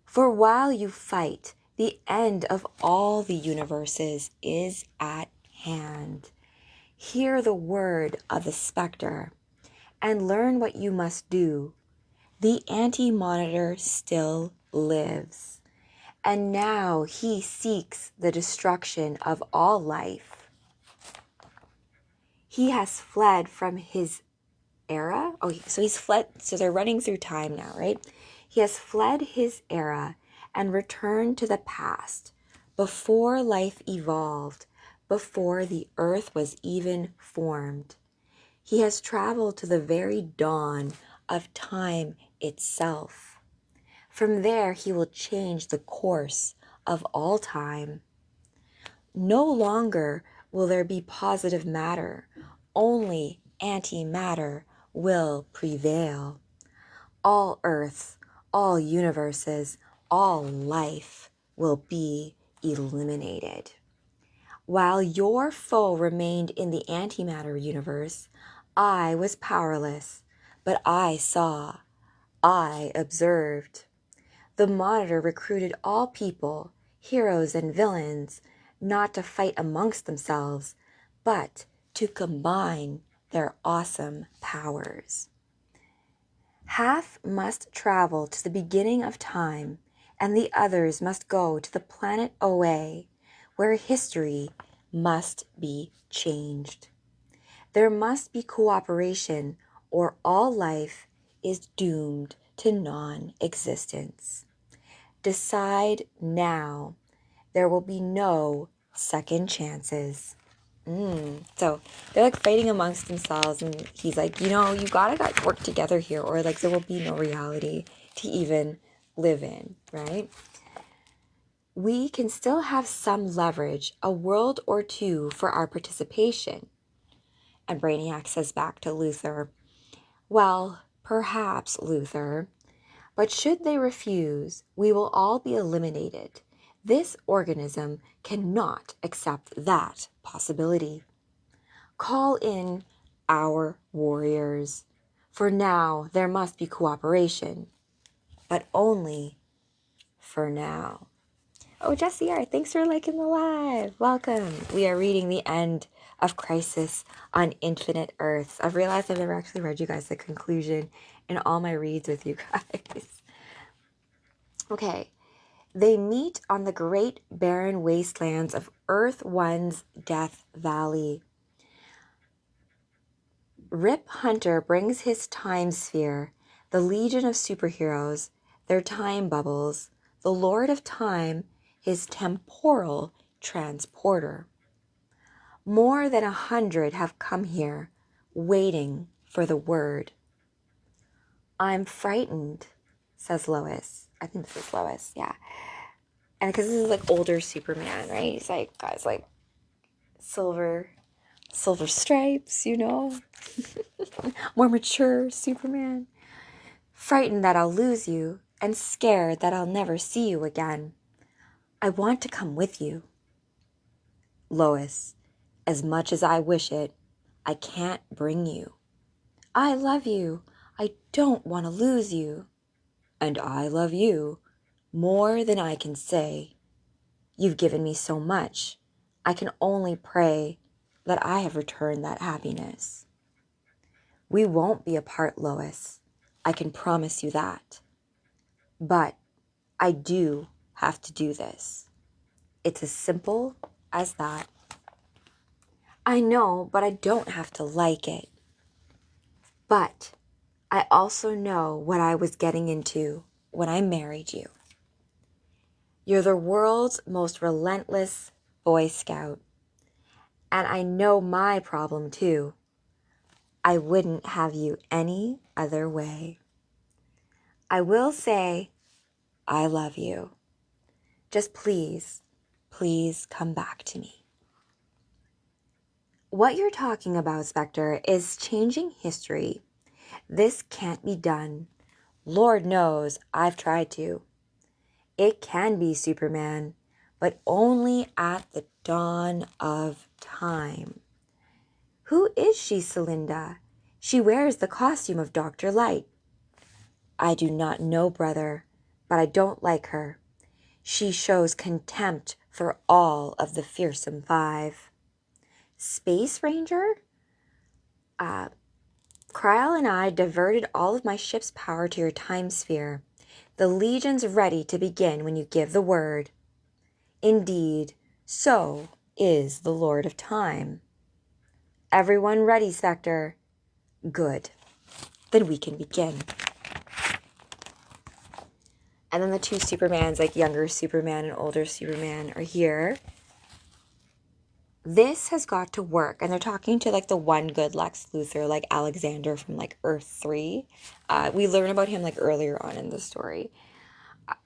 Speaker 1: For while you fight, the end of all the universes is at hand. Hear the word of the Spectre and learn what you must do. The Anti-Monitor still lives, and now he seeks the destruction of all life. He has fled from his era. Oh, so he's fled. So they're running through time now, right? He has fled his era and returned to the past, before life evolved, before the earth was even formed. He has traveled to the very dawn of time itself. From there, he will change the course of all time. No longer will there be positive matter, only antimatter will prevail. All Earths, all universes, all life will be eliminated. While your foe remained in the antimatter universe, I was powerless, but I saw, I observed. The Monitor recruited all people, heroes and villains, not to fight amongst themselves, but to combine their awesome powers. Half must travel to the beginning of time, and the others must go to the planet OA, where history must be changed. There must be cooperation, or all life is doomed to non-existence. Decide now. There will be no second chances. So they're like fighting amongst themselves, and he's like, you know, you gotta work together here, or like there will be no reality to even live in, right? We can still have some leverage, a world or two for our participation. And Brainiac says back to Luthor, well, perhaps, Luthor, but should they refuse, we will all be eliminated. This organism cannot accept that possibility. Call in our warriors. For now, there must be cooperation, but only for now. Oh, Jesse R., thanks for liking the live. Welcome. We are reading the end of Crisis on Infinite Earths. I've realized I've never actually read you guys the conclusion in all my reads with you guys. Okay. They meet on the great barren wastelands of Earth One's Death Valley. Rip Hunter brings his time sphere, the Legion of Superheroes, their time bubbles, the Lord of Time, his temporal transporter. More than 100 have come here, waiting for the word. I'm frightened, says Lois. I think this is Lois, yeah. And because this is like older Superman, right? He's like, guys, like silver stripes, you know? More mature Superman. frightened that I'll lose you, and scared that I'll never see you again. I want to come with you. Lois, as much as I wish it, I can't bring you. I love you. I don't want to lose you. And I love you more than I can say. You've given me so much. I can only pray that I have returned that happiness. We won't be apart, Lois. I can promise you that. But I do have to do this. It's as simple as that. I know, but I don't have to like it. But I also know what I was getting into when I married you. You're the world's most relentless Boy Scout. And I know my problem too. I wouldn't have you any other way. I will say, I love you. Just please, please come back to me. What you're talking about, Spectre, is changing history. This can't be done. Lord knows I've tried to. It can be Superman, but only at the dawn of time. Who is she, Celinda? She wears the costume of Dr. Light. I do not know, brother, but I don't like her. She shows contempt for all of the fearsome five. Space Ranger? Kryl and I diverted all of my ship's power to your time sphere. The Legion's ready to begin when you give the word. Indeed, so is the Lord of Time. Everyone ready, Spectre? Good. Then we can begin. And then the two Supermans, like younger Superman and older Superman, are here. This has got to work. And they're talking to like the one good Lex Luthor, like Alexander from like Earth 3. We learn about him like earlier on in the story.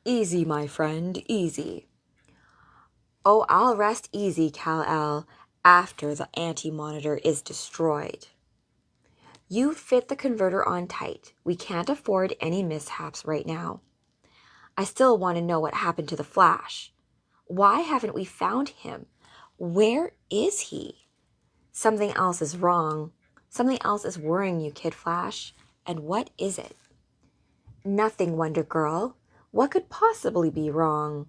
Speaker 1: Easy, my friend, easy. Oh, I'll rest easy, Kal-El, after the anti-monitor is destroyed. You fit the converter on tight. We can't afford any mishaps right now. I still want to know what happened to the Flash. Why haven't we found him? Where is he? Something else is wrong. Something else is worrying you, Kid Flash. And what is it? Nothing, Wonder Girl. What could possibly be wrong?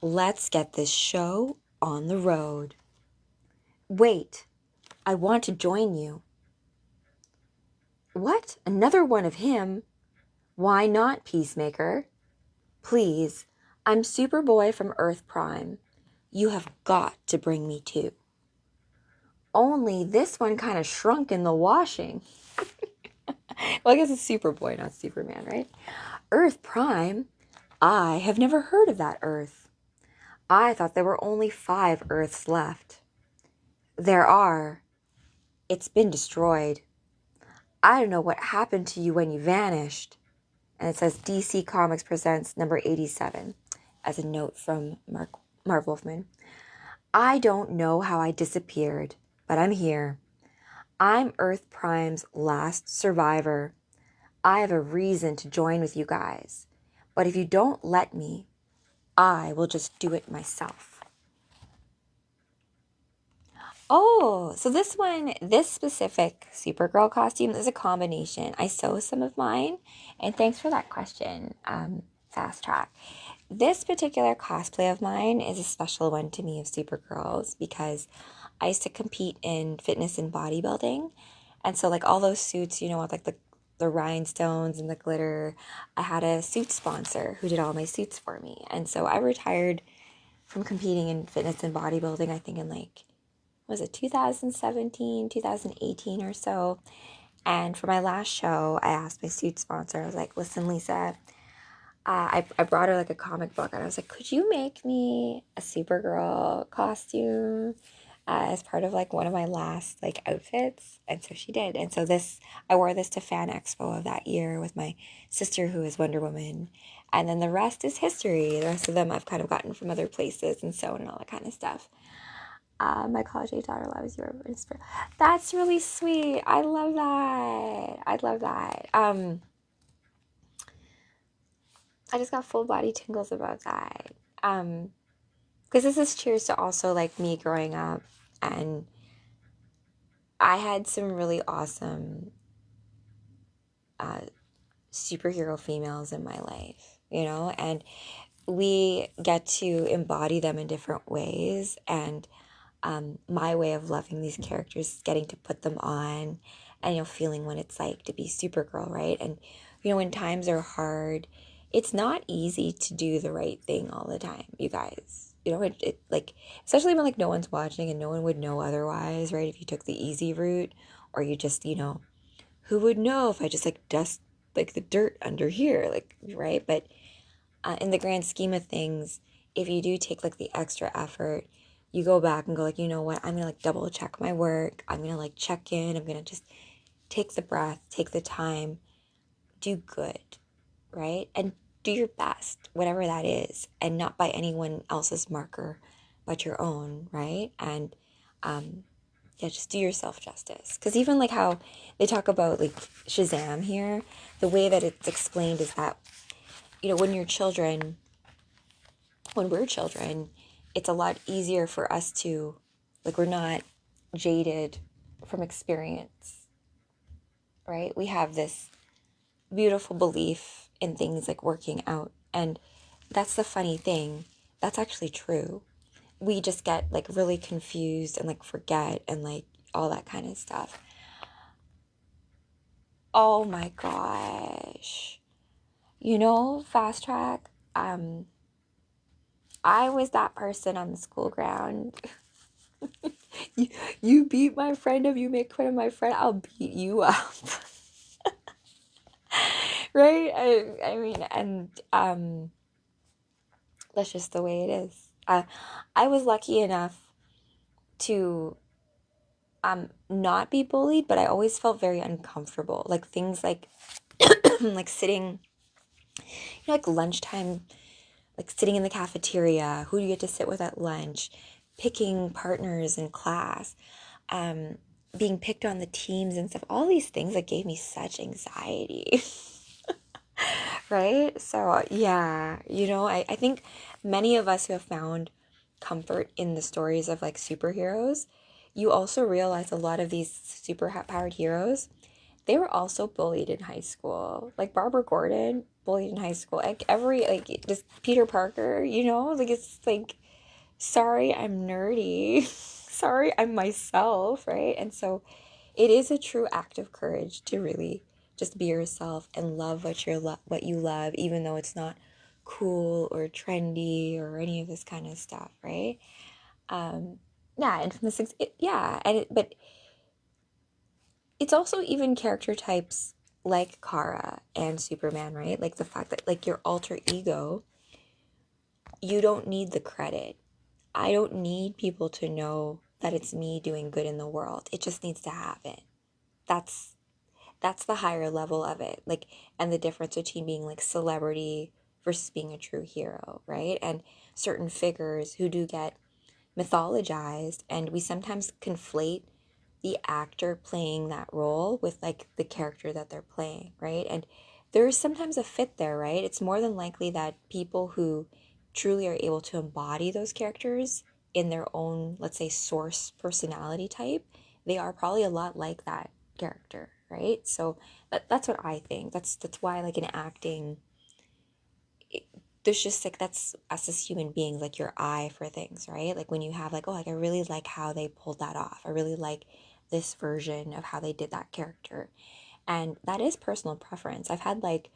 Speaker 1: Let's get this show on the road. Wait, I want to join you. What? Another one of him? Why not, Peacemaker? Please, I'm Superboy from Earth Prime. You have got to bring me too. Only this one kind of shrunk in the washing. Well, I guess it's Superboy, not Superman, right? Earth Prime? I have never heard of that Earth. I thought there were only 5 Earths left. There are. It's been destroyed. I don't know what happened to you when you vanished. And it says DC Comics presents number 87 as a note from Marv Wolfman. I don't know how I disappeared, but I'm here. I'm Earth Prime's last survivor. I have a reason to join with you guys. But if you don't let me, I will just do it myself. Oh, so this specific Supergirl costume is a combination. I sew some of mine, and thanks for that question, Fast Track. This particular cosplay of mine is a special one to me of Supergirl's because I used to compete in fitness and bodybuilding. And so like all those suits, you know, with like the rhinestones and the glitter, I had a suit sponsor who did all my suits for me. And so I retired from competing in fitness and bodybuilding, I think in like, was it 2017, 2018 or so. And for my last show, I asked my suit sponsor, I was like, listen, Lisa, I brought her like a comic book and I was like, could you make me a Supergirl costume as part of like one of my last like outfits? And so she did. And so I wore this to Fan Expo of that year with my sister who is Wonder Woman. And then the rest is history. The rest of them I've kind of gotten from other places and so on and all that kind of stuff. My college-age daughter loves your inspiration. That's really sweet. I love that. I just got full body tingles about that. Because this is cheers to also like me growing up, and I had some really awesome uh, superhero females in my life, you know, and we get to embody them in different ways. And my way of loving these characters is getting to put them on and, you know, feeling what it's like to be Supergirl, right? And, you know, when times are hard, it's not easy to do the right thing all the time, you guys. You know, it like, especially when like no one's watching and no one would know otherwise, right? If you took the easy route, or you just, you know, who would know if I just like dust like the dirt under here, like, right? But in the grand scheme of things, if you do take like the extra effort, you go back and go like, you know what, I'm gonna like double check my work. I'm gonna like check in. I'm gonna just take the breath, take the time, do good, right? And do your best, whatever that is, and not by anyone else's marker, but your own, right? And yeah, just do yourself justice. Because even like how they talk about like Shazam here, the way that it's explained is that, you know, when we're children, it's a lot easier for us to, like, we're not jaded from experience, right? We have this beautiful belief in things like working out. And that's the funny thing. That's actually true. We just get like really confused and like forget and like all that kind of stuff. Oh my gosh. You know, fast track. I was that person on the school ground. you, you beat my friend up, you make fun of my friend, I'll beat you up. Right? I mean, and that's just the way it is. I was lucky enough to not be bullied, but I always felt very uncomfortable. Like things like like sitting, you know, like lunchtime, like sitting in the cafeteria, who do you get to sit with at lunch, picking partners in class, um, being picked on the teams and stuff. All these things that gave me such anxiety. Right? So, yeah, you know, I think many of us who have found comfort in the stories of like superheroes, you also realize a lot of these super powered heroes, they were also bullied in high school. Like Barbara Gordon, bullied in high school. Like every, like just Peter Parker, you know, like it's like, sorry, I'm nerdy. Sorry, I'm myself, right? And so it is a true act of courage to really just be yourself and love what you love, even though it's not cool or trendy or any of this kind of stuff, right? Um, yeah, and from the six, yeah, but it's also even character types like Kara and Superman, right? Like the fact that like your alter ego, you don't need the credit. I don't need people to know that it's me doing good in the world. It just needs to happen. That's that's the higher level of it. Like, and the difference between being like celebrity versus being a true hero, right? And certain figures who do get mythologized, and we sometimes conflate the actor playing that role with like the character that they're playing, right? And there is sometimes a fit there, right? It's more than likely that people who truly are able to embody those characters in their own, let's say, source personality type, they are probably a lot like that character, right? So that's what I think. That's why like in acting, there's just like that's us as human beings, like your eye for things, right? Like when you have like, oh, like I really like how they pulled that off. I really like this version of how they did that character. And that is personal preference. I've had like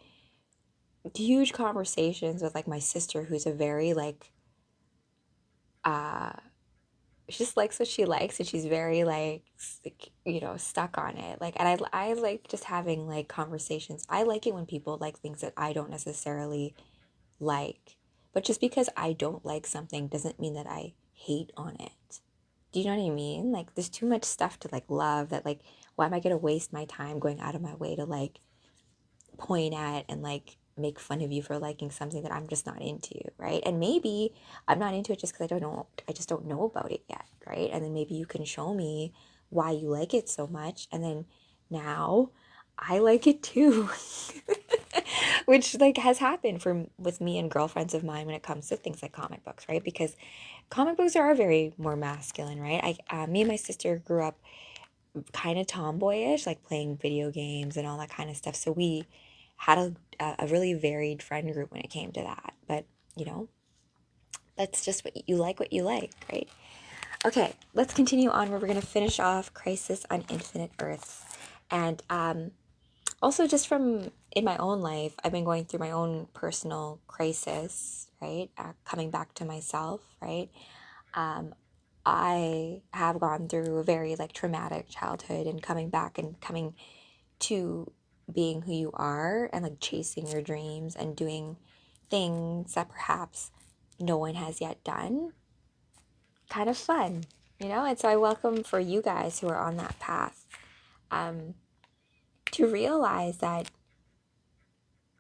Speaker 1: huge conversations with like my sister who's a very like uh she just likes what she likes, and she's very like you know, stuck on it. Like, and I like just having like conversations. I like it when people like things that I don't necessarily like. But just because I don't like something doesn't mean that I hate on it. Do you know what I mean? Like there's too much stuff to like love that like why am I gonna waste my time going out of my way to like point at and like make fun of you for liking something that I'm just not into, right? And maybe I'm not into it just because I just don't know about it yet, right? And then maybe you can show me why you like it so much, and then now I like it too. which like has happened with me and girlfriends of mine when it comes to things like comic books, right? Because comic books are very more masculine, right? Me and my sister grew up kind of tomboyish, like playing video games and all that kind of stuff. So we had a really varied friend group when it came to that. But, you know, that's just what you like, right? Okay, let's continue on where we're going to finish off Crisis on Infinite Earths. And also just from in my own life, I've been going through my own personal crisis, right? Coming back to myself, right? I have gone through a very like traumatic childhood, and coming back and coming to being who you are and like chasing your dreams and doing things that perhaps no one has yet done. Kind of fun, you know? And so I welcome for you guys who are on that path to realize that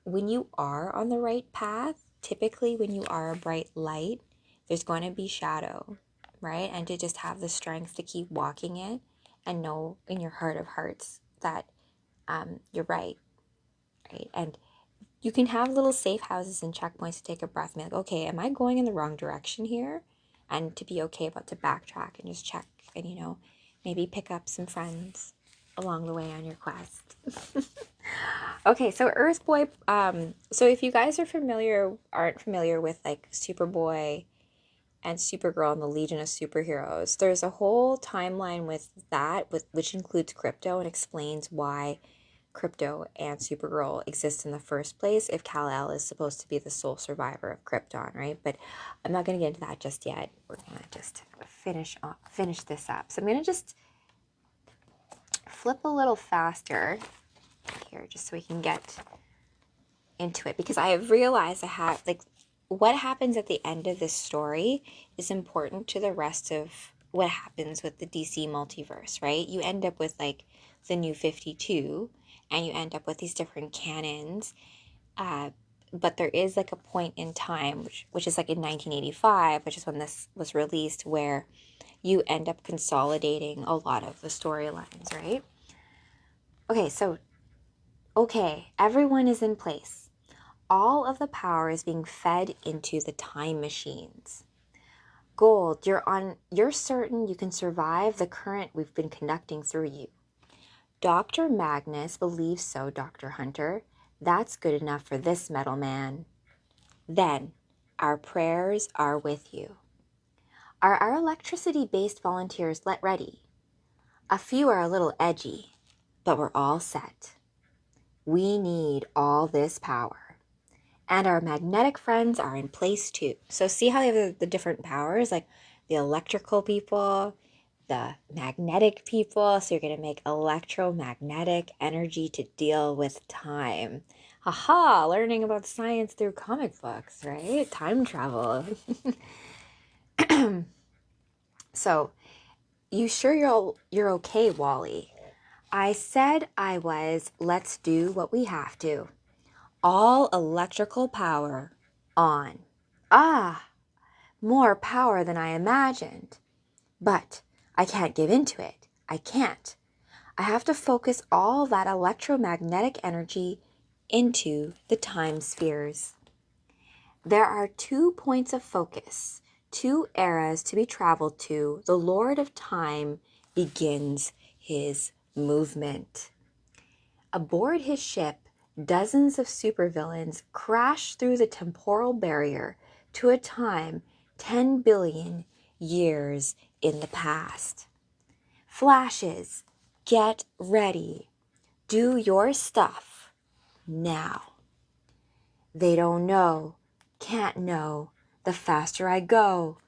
Speaker 1: when you are on the right path, typically when you are a bright light, there's going to be shadow, right? And to just have the strength to keep walking it and know in your heart of hearts that you're right? And you can have little safe houses and checkpoints to take a breath and be like, okay, am I going in the wrong direction here? And to be okay about to backtrack and just check and, you know, maybe pick up some friends along the way on your quest. Okay, so Earth Boy, so if you guys aren't familiar with like Superboy and Supergirl and the Legion of Superheroes, there's a whole timeline with that, which includes Crypto and explains why Crypto and Supergirl exist in the first place if Kal-El is supposed to be the sole survivor of Krypton, right? But I'm not going to get into that just yet. We're going to just finish this up. So I'm going to just flip a little faster here just so we can get into it, because I have realized what happens at the end of this story is important to the rest of what happens with the DC multiverse, right? You end up with like the New 52 and you end up with these different canons, but there is like a point in time which is like in 1985, which is when this was released, where you end up consolidating a lot of the storylines, right? Okay, everyone is in place. All of the power is being fed into the time machines. Gold, you're certain you can survive the current we've been conducting through you. Dr. Magnus believes so, Dr. Hunter. That's good enough for this metal man. Then, our prayers are with you. Are our electricity-based volunteers ready? A few are a little edgy, but we're all set. We need all this power. And our magnetic friends are in place too. So see how they have the different powers, like the electrical people, the magnetic people. So you're going to make electromagnetic energy to deal with time. Haha, learning about science through comic books, right? Time travel. So, you sure you're okay, Wally? I said I was. Let's do what we have to. All electrical power on. Ah, more power than I imagined. But I can't give into it. I can't. I have to focus all that electromagnetic energy into the time spheres. There are 2 points of focus, 2 eras to be traveled to. The Lord of Time begins his movement. Aboard his ship, dozens of supervillains crash through the temporal barrier to a time 10 billion years in the past. Flashes, get ready. Do your stuff now. They don't know, can't know. The faster I go,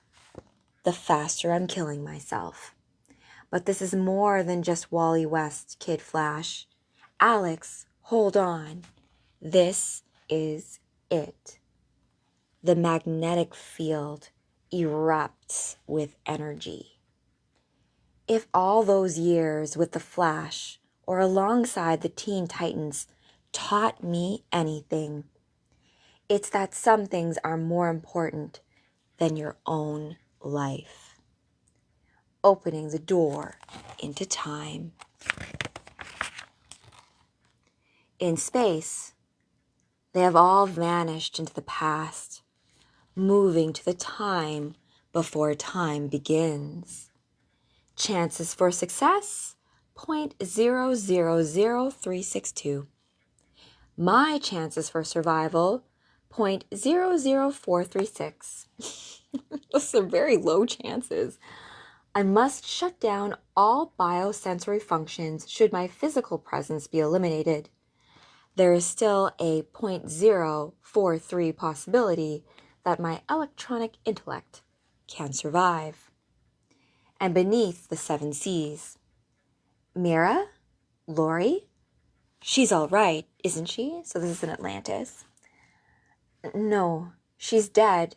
Speaker 1: the faster I'm killing myself. But this is more than just Wally West, Kid Flash. Alex, hold on. This is it. The magnetic field erupts with energy. If all those years with the Flash or alongside the Teen Titans taught me anything, it's that some things are more important than your own life. Opening the door into time. In space, They have all vanished into the past, moving to the time before time begins. Chances for success, 0.000362. My chances for survival, 0.00436. Those are very low chances. I must shut down all biosensory functions should my physical presence be eliminated. There is still a 0.043 possibility that my electronic intellect can survive. And beneath the 7 seas, Mira? Lori? She's all right, isn't she? So this is in Atlantis. No, she's dead.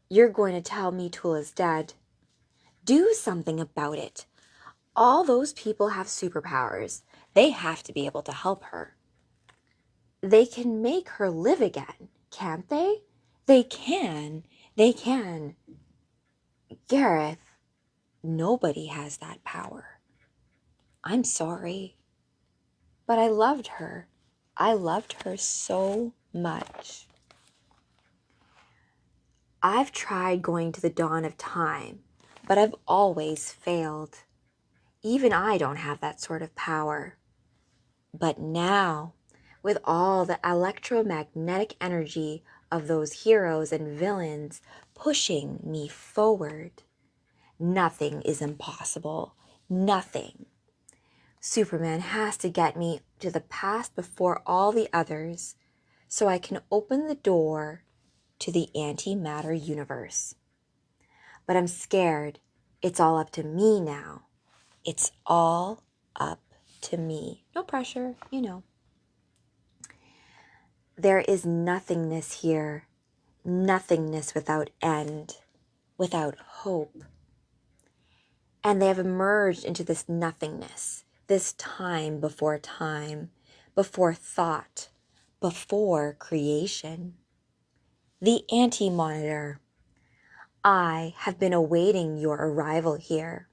Speaker 1: You're going to tell me Tula's dead. Do something about it. All those people have superpowers. They have to be able to help her. They can make her live again, can't they? They can. They can. Gareth, nobody has that power. I'm sorry. But I loved her. I loved her so much. I've tried going to the dawn of time, but I've always failed. Even I don't have that sort of power. But now, with all the electromagnetic energy of those heroes and villains pushing me forward, nothing is impossible. Nothing. Superman has to get me to the past before all the others, so I can open the door to the antimatter universe. But I'm scared. It's all up to me now. It's all up to me. No pressure, you know. There is nothingness here. Nothingness without end, without hope. And they have emerged into this nothingness, this time, before thought, before creation. The Anti-Monitor. I have been awaiting your arrival here.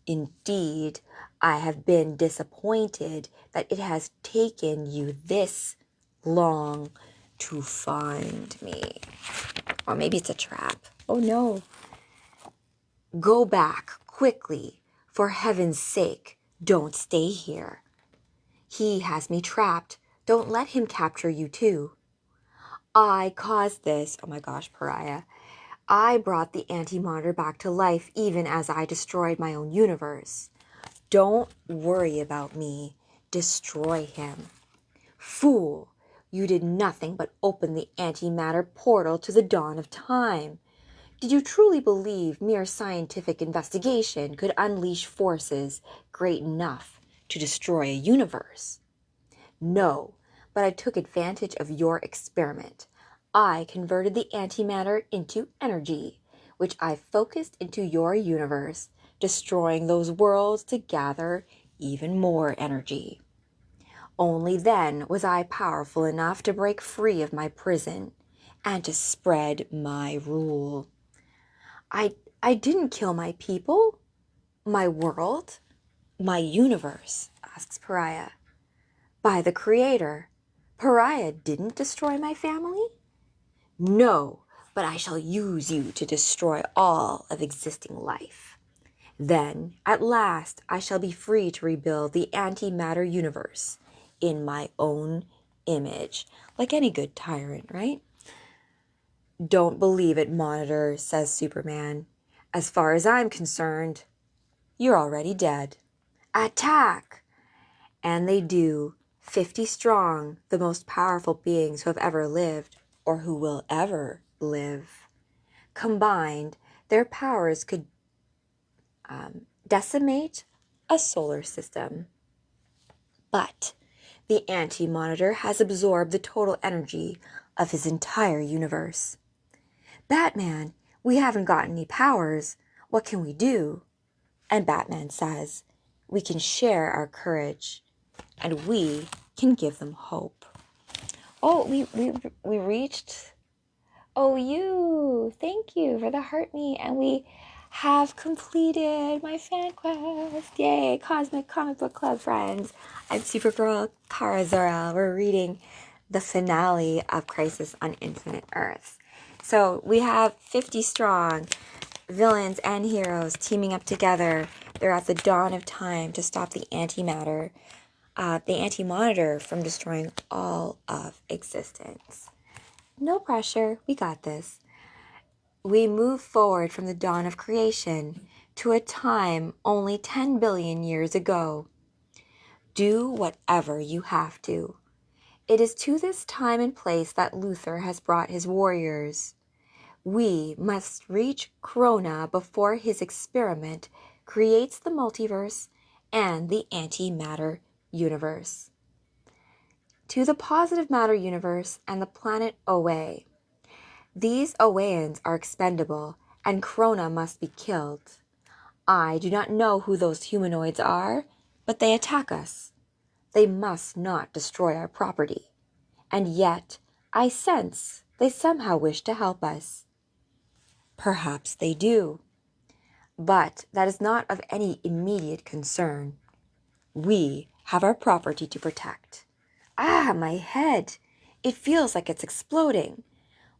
Speaker 1: Indeed, I have been disappointed that it has taken you this long to find me. Or maybe it's a trap. Oh no. Go back quickly. For heaven's sake, don't stay here. He has me trapped. Don't let him capture you too. I caused this. Oh my gosh, Pariah. I brought the Anti-Monitor back to life even as I destroyed my own universe. Don't worry about me. Destroy him. Fool, you did nothing but open the antimatter portal to the dawn of time. Did you truly believe mere scientific investigation could unleash forces great enough to destroy a universe? No, but I took advantage of your experiment. I converted the antimatter into energy, which I focused into your universe, destroying those worlds to gather even more energy. Only then was I powerful enough to break free of my prison and to spread my rule. I didn't kill my people, my world, my universe, asks Pariah. By the Creator, Pariah didn't destroy my family? No, but I shall use you to destroy all of existing life. Then, at last, I shall be free to rebuild the antimatter universe in my own image, like any good tyrant, right? Don't believe it, Monitor, says Superman. As far as I'm concerned, you're already dead. Attack! And they do, 50 strong, the most powerful beings who have ever lived, or who will ever live. Combined, their powers could decimate a solar system. But the Anti-Monitor has absorbed the total energy of his entire universe. Batman, we haven't got any powers. What can we do? And Batman says, we can share our courage, and we can give them hope. Oh, we reached. Oh, you. Thank you for the heart me. And we have completed my fan quest. Yay, Cosmic Comic Book Club friends. I'm Supergirl, Kara Zor-El. We're reading the finale of Crisis on Infinite Earths. So we have 50 strong villains and heroes teaming up together. They're at the dawn of time to stop the antimatter, the anti-monitor from destroying all of existence. No pressure, we got this. We move forward from the dawn of creation to a time only 10 billion years ago. Do whatever you have to. It is to this time and place that Luther has brought his warriors. We must reach Krona before his experiment creates the multiverse and the antimatter universe. To the positive matter universe and the planet Oa. These Oeans are expendable, and Krona must be killed. I do not know who those humanoids are, but they attack us. They must not destroy our property. And yet, I sense they somehow wish to help us. Perhaps they do. But that is not of any immediate concern. We have our property to protect. Ah, my head! It feels like it's exploding.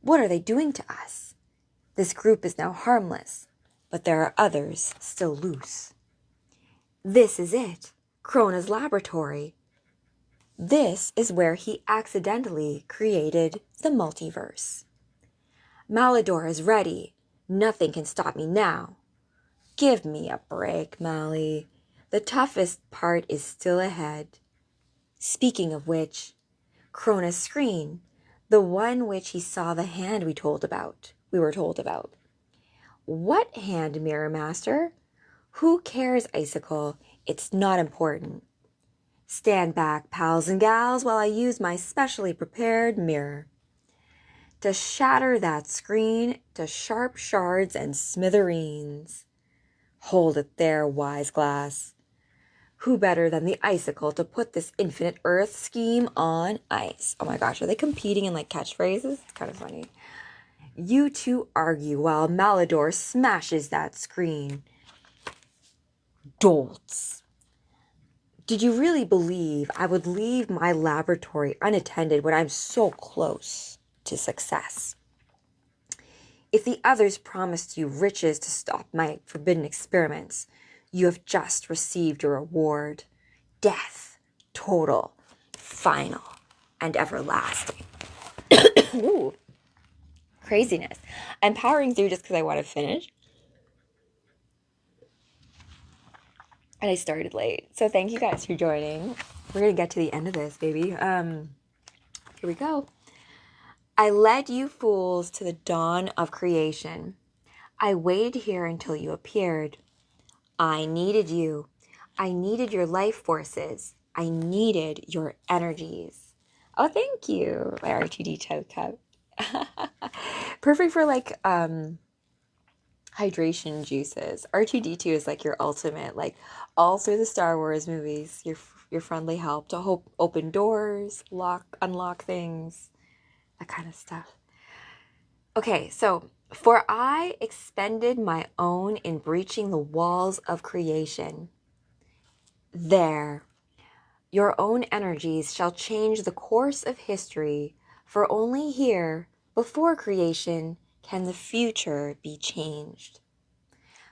Speaker 1: What are they doing to us? This group is now harmless, but there are others still loose. This is it, Krona's laboratory. This is where he accidentally created the multiverse. Malador is ready. Nothing can stop me now. Give me a break, Mally. The toughest part is still ahead. Speaking of which, Krona's screen, the one which he saw the hand we were told about. What hand, Mirror Master? Who cares, Icicle? It's not important. Stand back, pals and gals, while I use my specially prepared mirror to shatter that screen to sharp shards and smithereens. Hold it there, wise glass. Who better than the Icicle to put this infinite Earth scheme on ice? Oh my gosh, are they competing in like catchphrases? It's kind of funny. You two argue while Malador smashes that screen. Dolts. Did you really believe I would leave my laboratory unattended when I'm so close to success? If the others promised you riches to stop my forbidden experiments, you have just received your reward. Death, total, final, and everlasting. Ooh, craziness. I'm powering through just because I want to finish. And I started late. So thank you guys for joining. We're going to get to the end of this, baby. Here we go. I led you fools to the dawn of creation. I waited here until you appeared. I needed you. I needed your life forces. I needed your energies. Oh, thank you, my R2D tote cup. Perfect for like hydration juices. R2D2 is like your ultimate, like all through the Star Wars movies, your friendly help to open doors, unlock things, that kind of stuff. Okay, so for I expended my own in breaching the walls of creation. There, your own energies shall change the course of history, for only here, before creation, can the future be changed.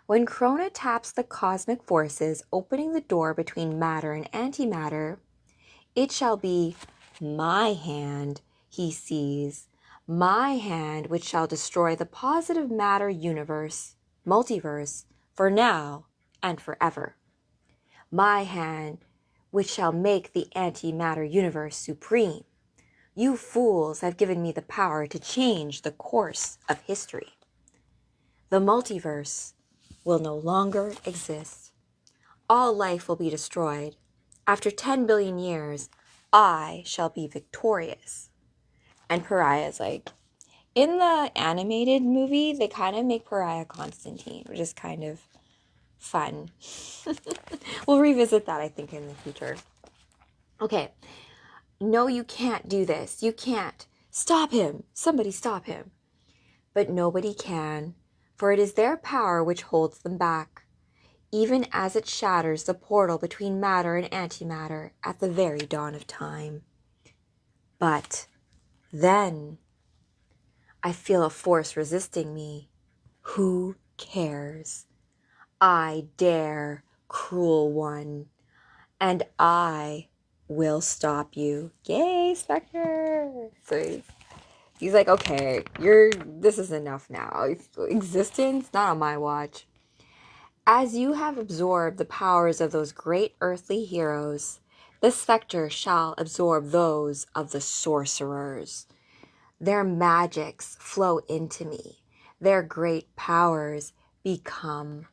Speaker 1: When Krona taps the cosmic forces opening the door between matter and antimatter, it shall be my hand he sees, my hand which shall destroy the positive matter universe, multiverse, for now and forever. My hand which shall make the antimatter universe supreme. You fools have given me the power to change the course of history. The multiverse will no longer exist. All life will be destroyed. After 10 billion years, I shall be victorious. And Pariah's like, in the animated movie, they kind of make Pariah Constantine, which is kind of fun. We'll revisit that, I think, in the future. Okay. No, you can't do this. You can't. Stop him. Somebody stop him. But nobody can, for it is their power which holds them back, even as it shatters the portal between matter and antimatter at the very dawn of time. But then I feel a force resisting me. Who cares? I dare, cruel one, and I will stop you. Yay, Spectre! So he's like, okay, this is enough now. Existence, not on my watch. As you have absorbed the powers of those great earthly heroes, the Spectre shall absorb those of the sorcerers. Their magics flow into me. Their great powers become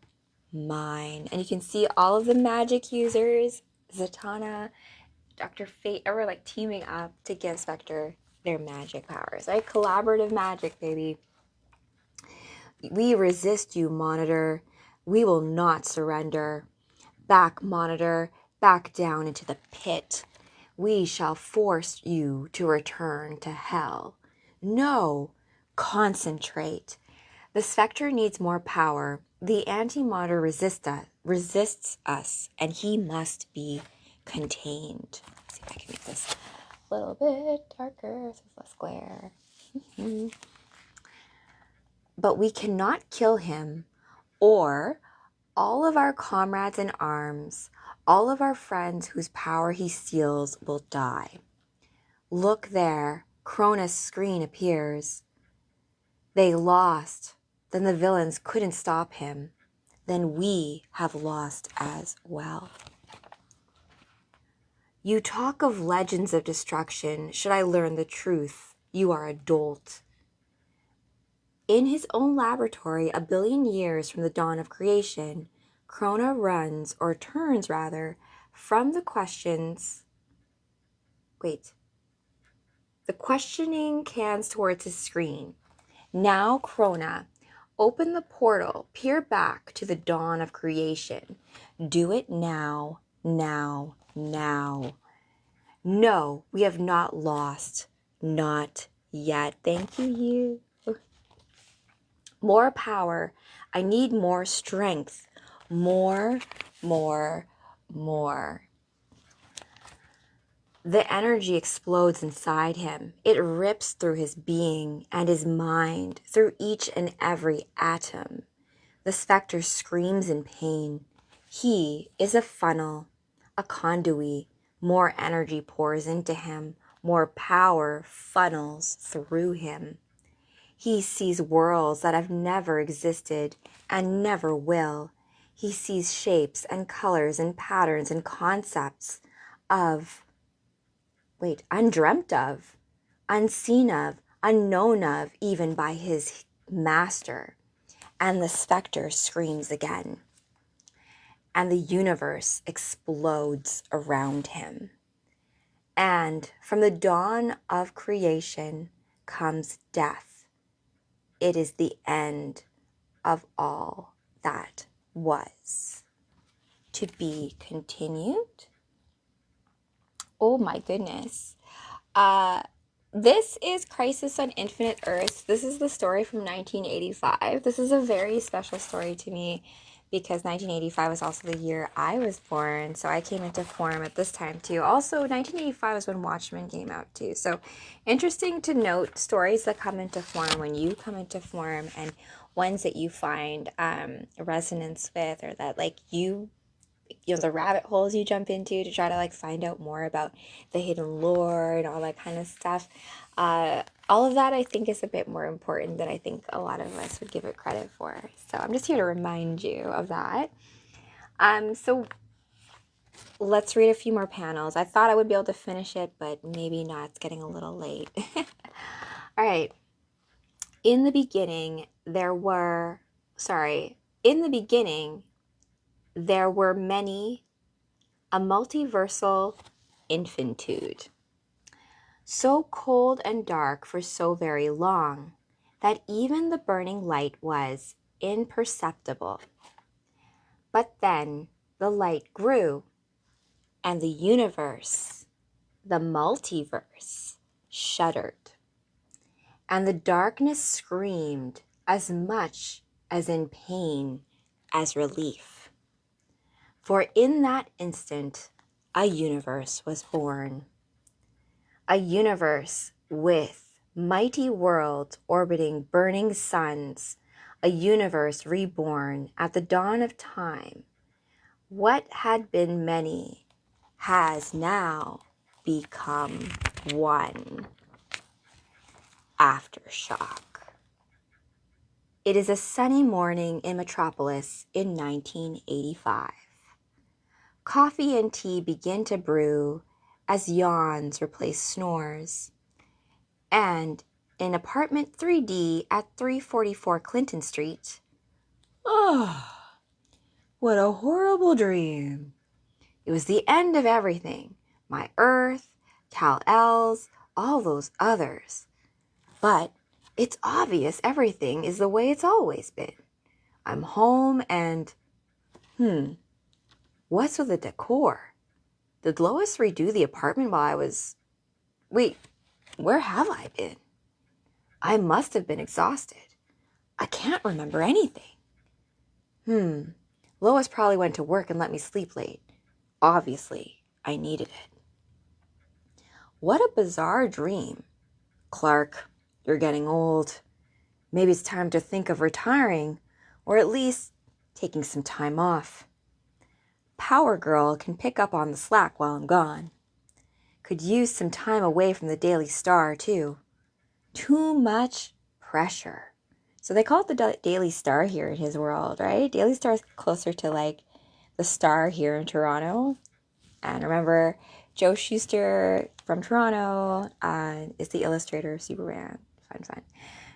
Speaker 1: mine. And you can see all of the magic users, Zatanna, Dr. Fate, are like teaming up to give Spectre their magic powers. Right? Collaborative magic, baby. We resist you, Monitor. We will not surrender. Back, Monitor, back down into the pit. We shall force you to return to hell. No, concentrate. The Spectre needs more power. The Anti-Monitor resists us, and he must be contained. Let's see if I can make this a little bit darker so it's less glare. But we cannot kill him, or all of our comrades in arms, all of our friends whose power he steals will die. Look there, Cronus' screen appears. They lost. Then the villains couldn't stop him. Then we have lost as well. You talk of legends of destruction. Should I learn the truth? You are a dolt. In his own laboratory, a billion years from the dawn of creation, Krona runs, or turns rather, from the questions. The questioning cans towards his screen. Now, Krona, open the portal, peer back to the dawn of creation. Do it now, now, now. No, we have not lost. Not yet. Thank you. More power. I need more strength. More. The energy explodes inside him. It rips through his being and his mind, through each and every atom. The Spectre screams in pain. He is a funnel, a conduit. More energy pours into him. More power funnels through him. He sees worlds that have never existed and never will. He sees shapes and colors and patterns and concepts undreamt of, unseen of, unknown of, even by his master. And the Spectre screams again. And the universe explodes around him. And from the dawn of creation comes death. It is the end of all that was. To be continued. Oh my goodness. This is Crisis on Infinite Earths. This is the story from 1985. This is a very special story to me because 1985 was also the year I was born, so I came into form at this time too. Also, 1985 was when Watchmen came out too. So interesting to note stories that come into form when you come into form, and ones that you find resonance with, or that like you know, the rabbit holes you jump into to try to like find out more about the hidden lore and all that kind of stuff. All of that I think is a bit more important than I think a lot of us would give it credit for. So I'm just here to remind you of that. So let's read a few more panels. I thought I would be able to finish it, but maybe not. It's getting a little late. All right. In the beginning, there were many, a multiversal infinitude, so cold and dark for so very long that even the burning light was imperceptible. But then the light grew, and the universe, the multiverse, shuddered, and the darkness screamed as much as in pain as relief. For in that instant, a universe was born. A universe with mighty worlds orbiting burning suns, a universe reborn at the dawn of time. What had been many has now become one. Aftershock. It is a sunny morning in Metropolis in 1985. Coffee and tea begin to brew as yawns replace snores. And in apartment 3D at 344 Clinton Street, oh, what a horrible dream. It was the end of everything. My Earth, Kal-Els, all those others. But it's obvious everything is the way it's always been. I'm home and, what's with the decor? Did Lois redo the apartment while I was... Wait, where have I been? I must have been exhausted. I can't remember anything. Lois probably went to work and let me sleep late. Obviously, I needed it. What a bizarre dream. Clark, you're getting old. Maybe it's time to think of retiring, or at least taking some time off. Power Girl can pick up on the slack while I'm gone. Could use some time away from the Daily Star, too. Too much pressure. So they call it the Daily Star here in his world, right? Daily Star is closer to like the Star here in Toronto. And remember, Joe Shuster from Toronto is the illustrator of Superman. Fun.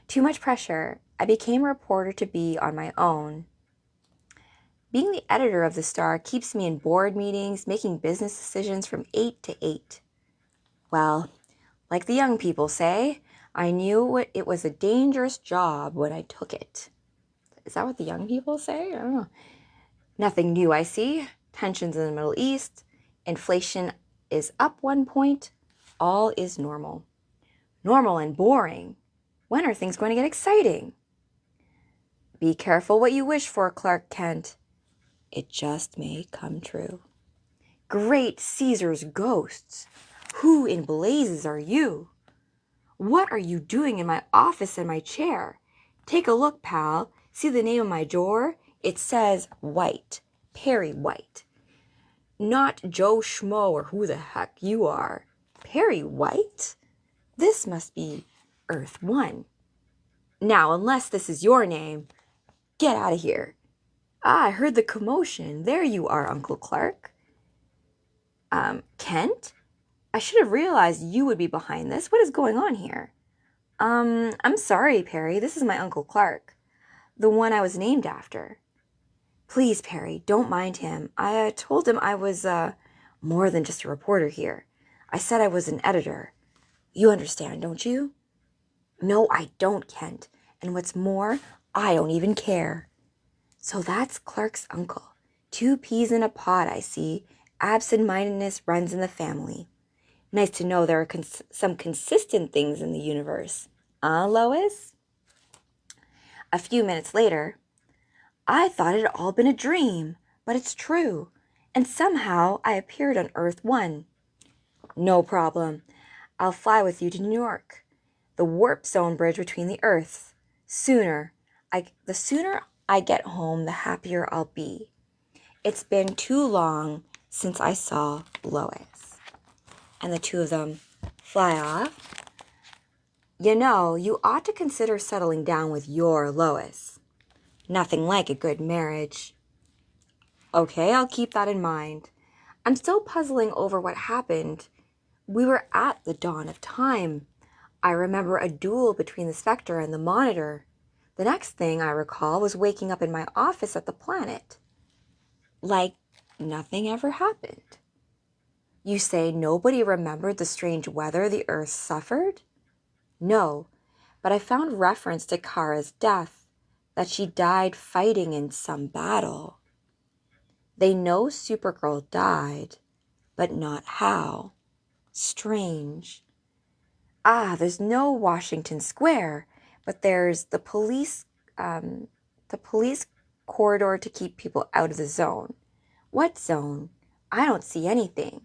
Speaker 1: Too much pressure. I became a reporter to be on my own. Being the editor of the Star keeps me in board meetings, making business decisions from 8 to 8. Well, like the young people say, I knew it was a dangerous job when I took it. Is that what the young people say? I don't know. Nothing new, I see. Tensions in the Middle East. Inflation is up 1 point. All is normal. Normal and boring. When are things going to get exciting? Be careful what you wish for, Clark Kent. It just may come true. Great Caesar's ghosts. Who in blazes are you? What are you doing in my office and my chair? Take a look, pal. See the name of my drawer? It says White. Perry White. Not Joe Schmo or who the heck you are. Perry White? This must be Earth 1. Now, unless this is your name, get out of here. I heard the commotion. There you are, Uncle Clark. Kent? I should have realized you would be behind this. What is going on here? I'm sorry, Perry. This is my Uncle Clark. The one I was named after. Please, Perry, don't mind him. I told him I was, more than just a reporter here. I said I was an editor. You understand, don't you? No, I don't, Kent. And what's more, I don't even care. So that's Clark's uncle. 2 peas in a pod, I see. Absent-mindedness runs in the family. Nice to know there are some consistent things in the universe. Lois? A few minutes later, I thought it had all been a dream, but it's true. And somehow I appeared on Earth 1. No problem. I'll fly with you to New York. The warp zone bridge between the Earths. The sooner I get home, the happier I'll be. It's been too long since I saw Lois. And the two of them fly off. You know, you ought to consider settling down with your Lois. Nothing like a good marriage. Okay, I'll keep that in mind. I'm still puzzling over what happened. We were at the dawn of time. I remember a duel between the Spectre and the Monitor. The next thing I recall was waking up in my office at the Planet. Like nothing ever happened. You say nobody remembered the strange weather the Earth suffered? No, but I found reference to Kara's death, that she died fighting in some battle. They know Supergirl died, but not how. Strange. There's no Washington Square, but there's the police corridor to keep people out of the zone. What zone? I don't see anything.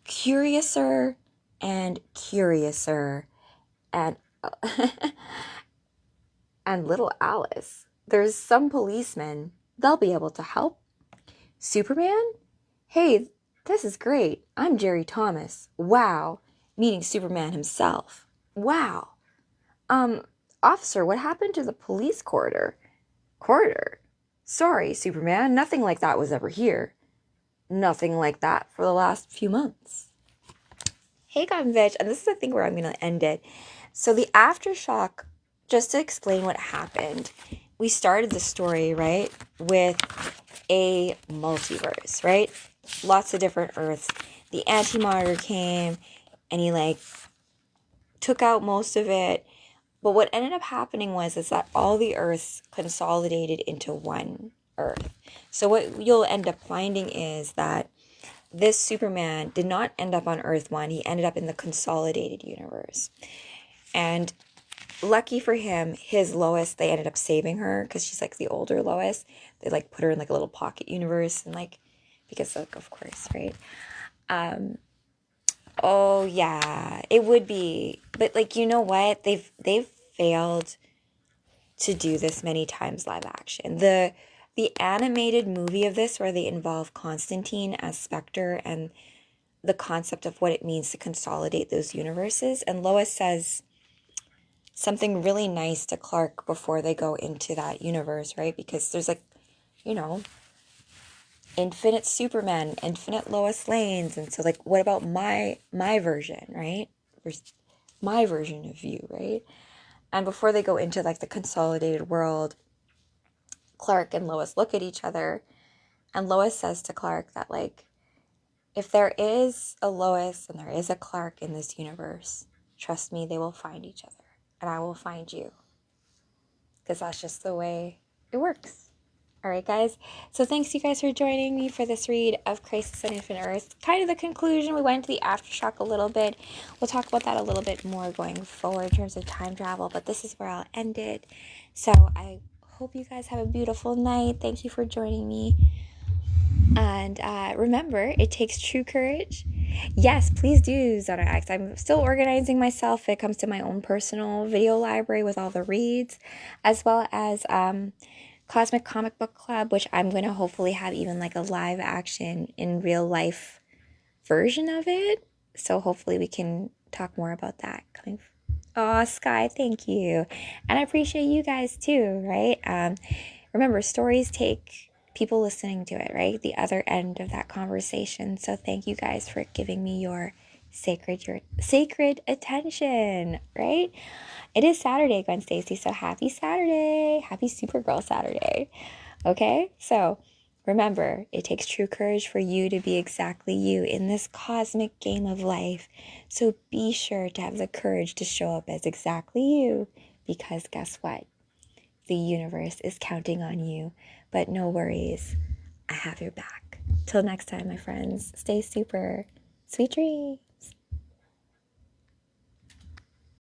Speaker 1: Curiouser and curiouser and and little Alice. There's some policemen. They'll be able to help. Superman? Hey, this is great. I'm Jerry Thomas. Wow. Meeting Superman himself. Wow. Officer, what happened to the police corridor? Corridor? Sorry, Superman. Nothing like that was ever here. Nothing like that for the last few months. Hey, Gotham Bitch, and this is the thing where I'm going to end it. So the aftershock, just to explain what happened, we started the story, right, with a multiverse, right? Lots of different Earths. The Anti-Monitor came, and he, like, took out most of it. But what ended up happening is that all the Earths consolidated into one Earth. So what you'll end up finding is that this Superman did not end up on Earth 1. He ended up in the consolidated universe. And lucky for him, his Lois, they ended up saving her because she's like the older Lois. They like put her in like a little pocket universe and like, because like, of course, right? Oh yeah, it would be. But like, you know what? They've failed to do this many times live action. The animated movie of this where they involve Constantine as Spectre and the concept of what it means to consolidate those universes. And Lois says something really nice to Clark before they go into that universe, right? Because there's like, you know, infinite Superman, infinite Lois Lanes. And so like, what about my version, right? My version of you, right? And before they go into like the consolidated world, Clark and Lois look at each other, and Lois says to Clark that, like, if there is a Lois and there is a Clark in this universe, trust me, they will find each other, and I will find you. Because that's just the way it works. All right, guys. So thanks, you guys, for joining me for this read of Crisis on Infinite Earths. Kind of the conclusion. We went into the aftershock a little bit. We'll talk about that a little bit more going forward in terms of time travel, but this is where I'll end it. So I hope you guys have a beautiful night. Thank you for joining me. And remember, it takes true courage. Yes, please do Zona X. I'm still organizing myself. It comes to my own personal video library with all the reads, as well as Cosmic Comic Book Club, which I'm going to hopefully have even like a live action in real life version of it. So hopefully we can talk more about that coming. Oh, Sky, thank you. And I appreciate you guys too, right? Remember, stories take people listening to it, right? The other end of that conversation. So thank you guys for giving me your sacred attention, right? It is Saturday, Gwen Stacy, so happy Saturday. Happy Supergirl Saturday. Okay? So remember, it takes true courage for you to be exactly you in this cosmic game of life. So be sure to have the courage to show up as exactly you, because guess what? The universe is counting on you. But no worries, I have your back. Till next time, my friends, stay super. Sweet dreams.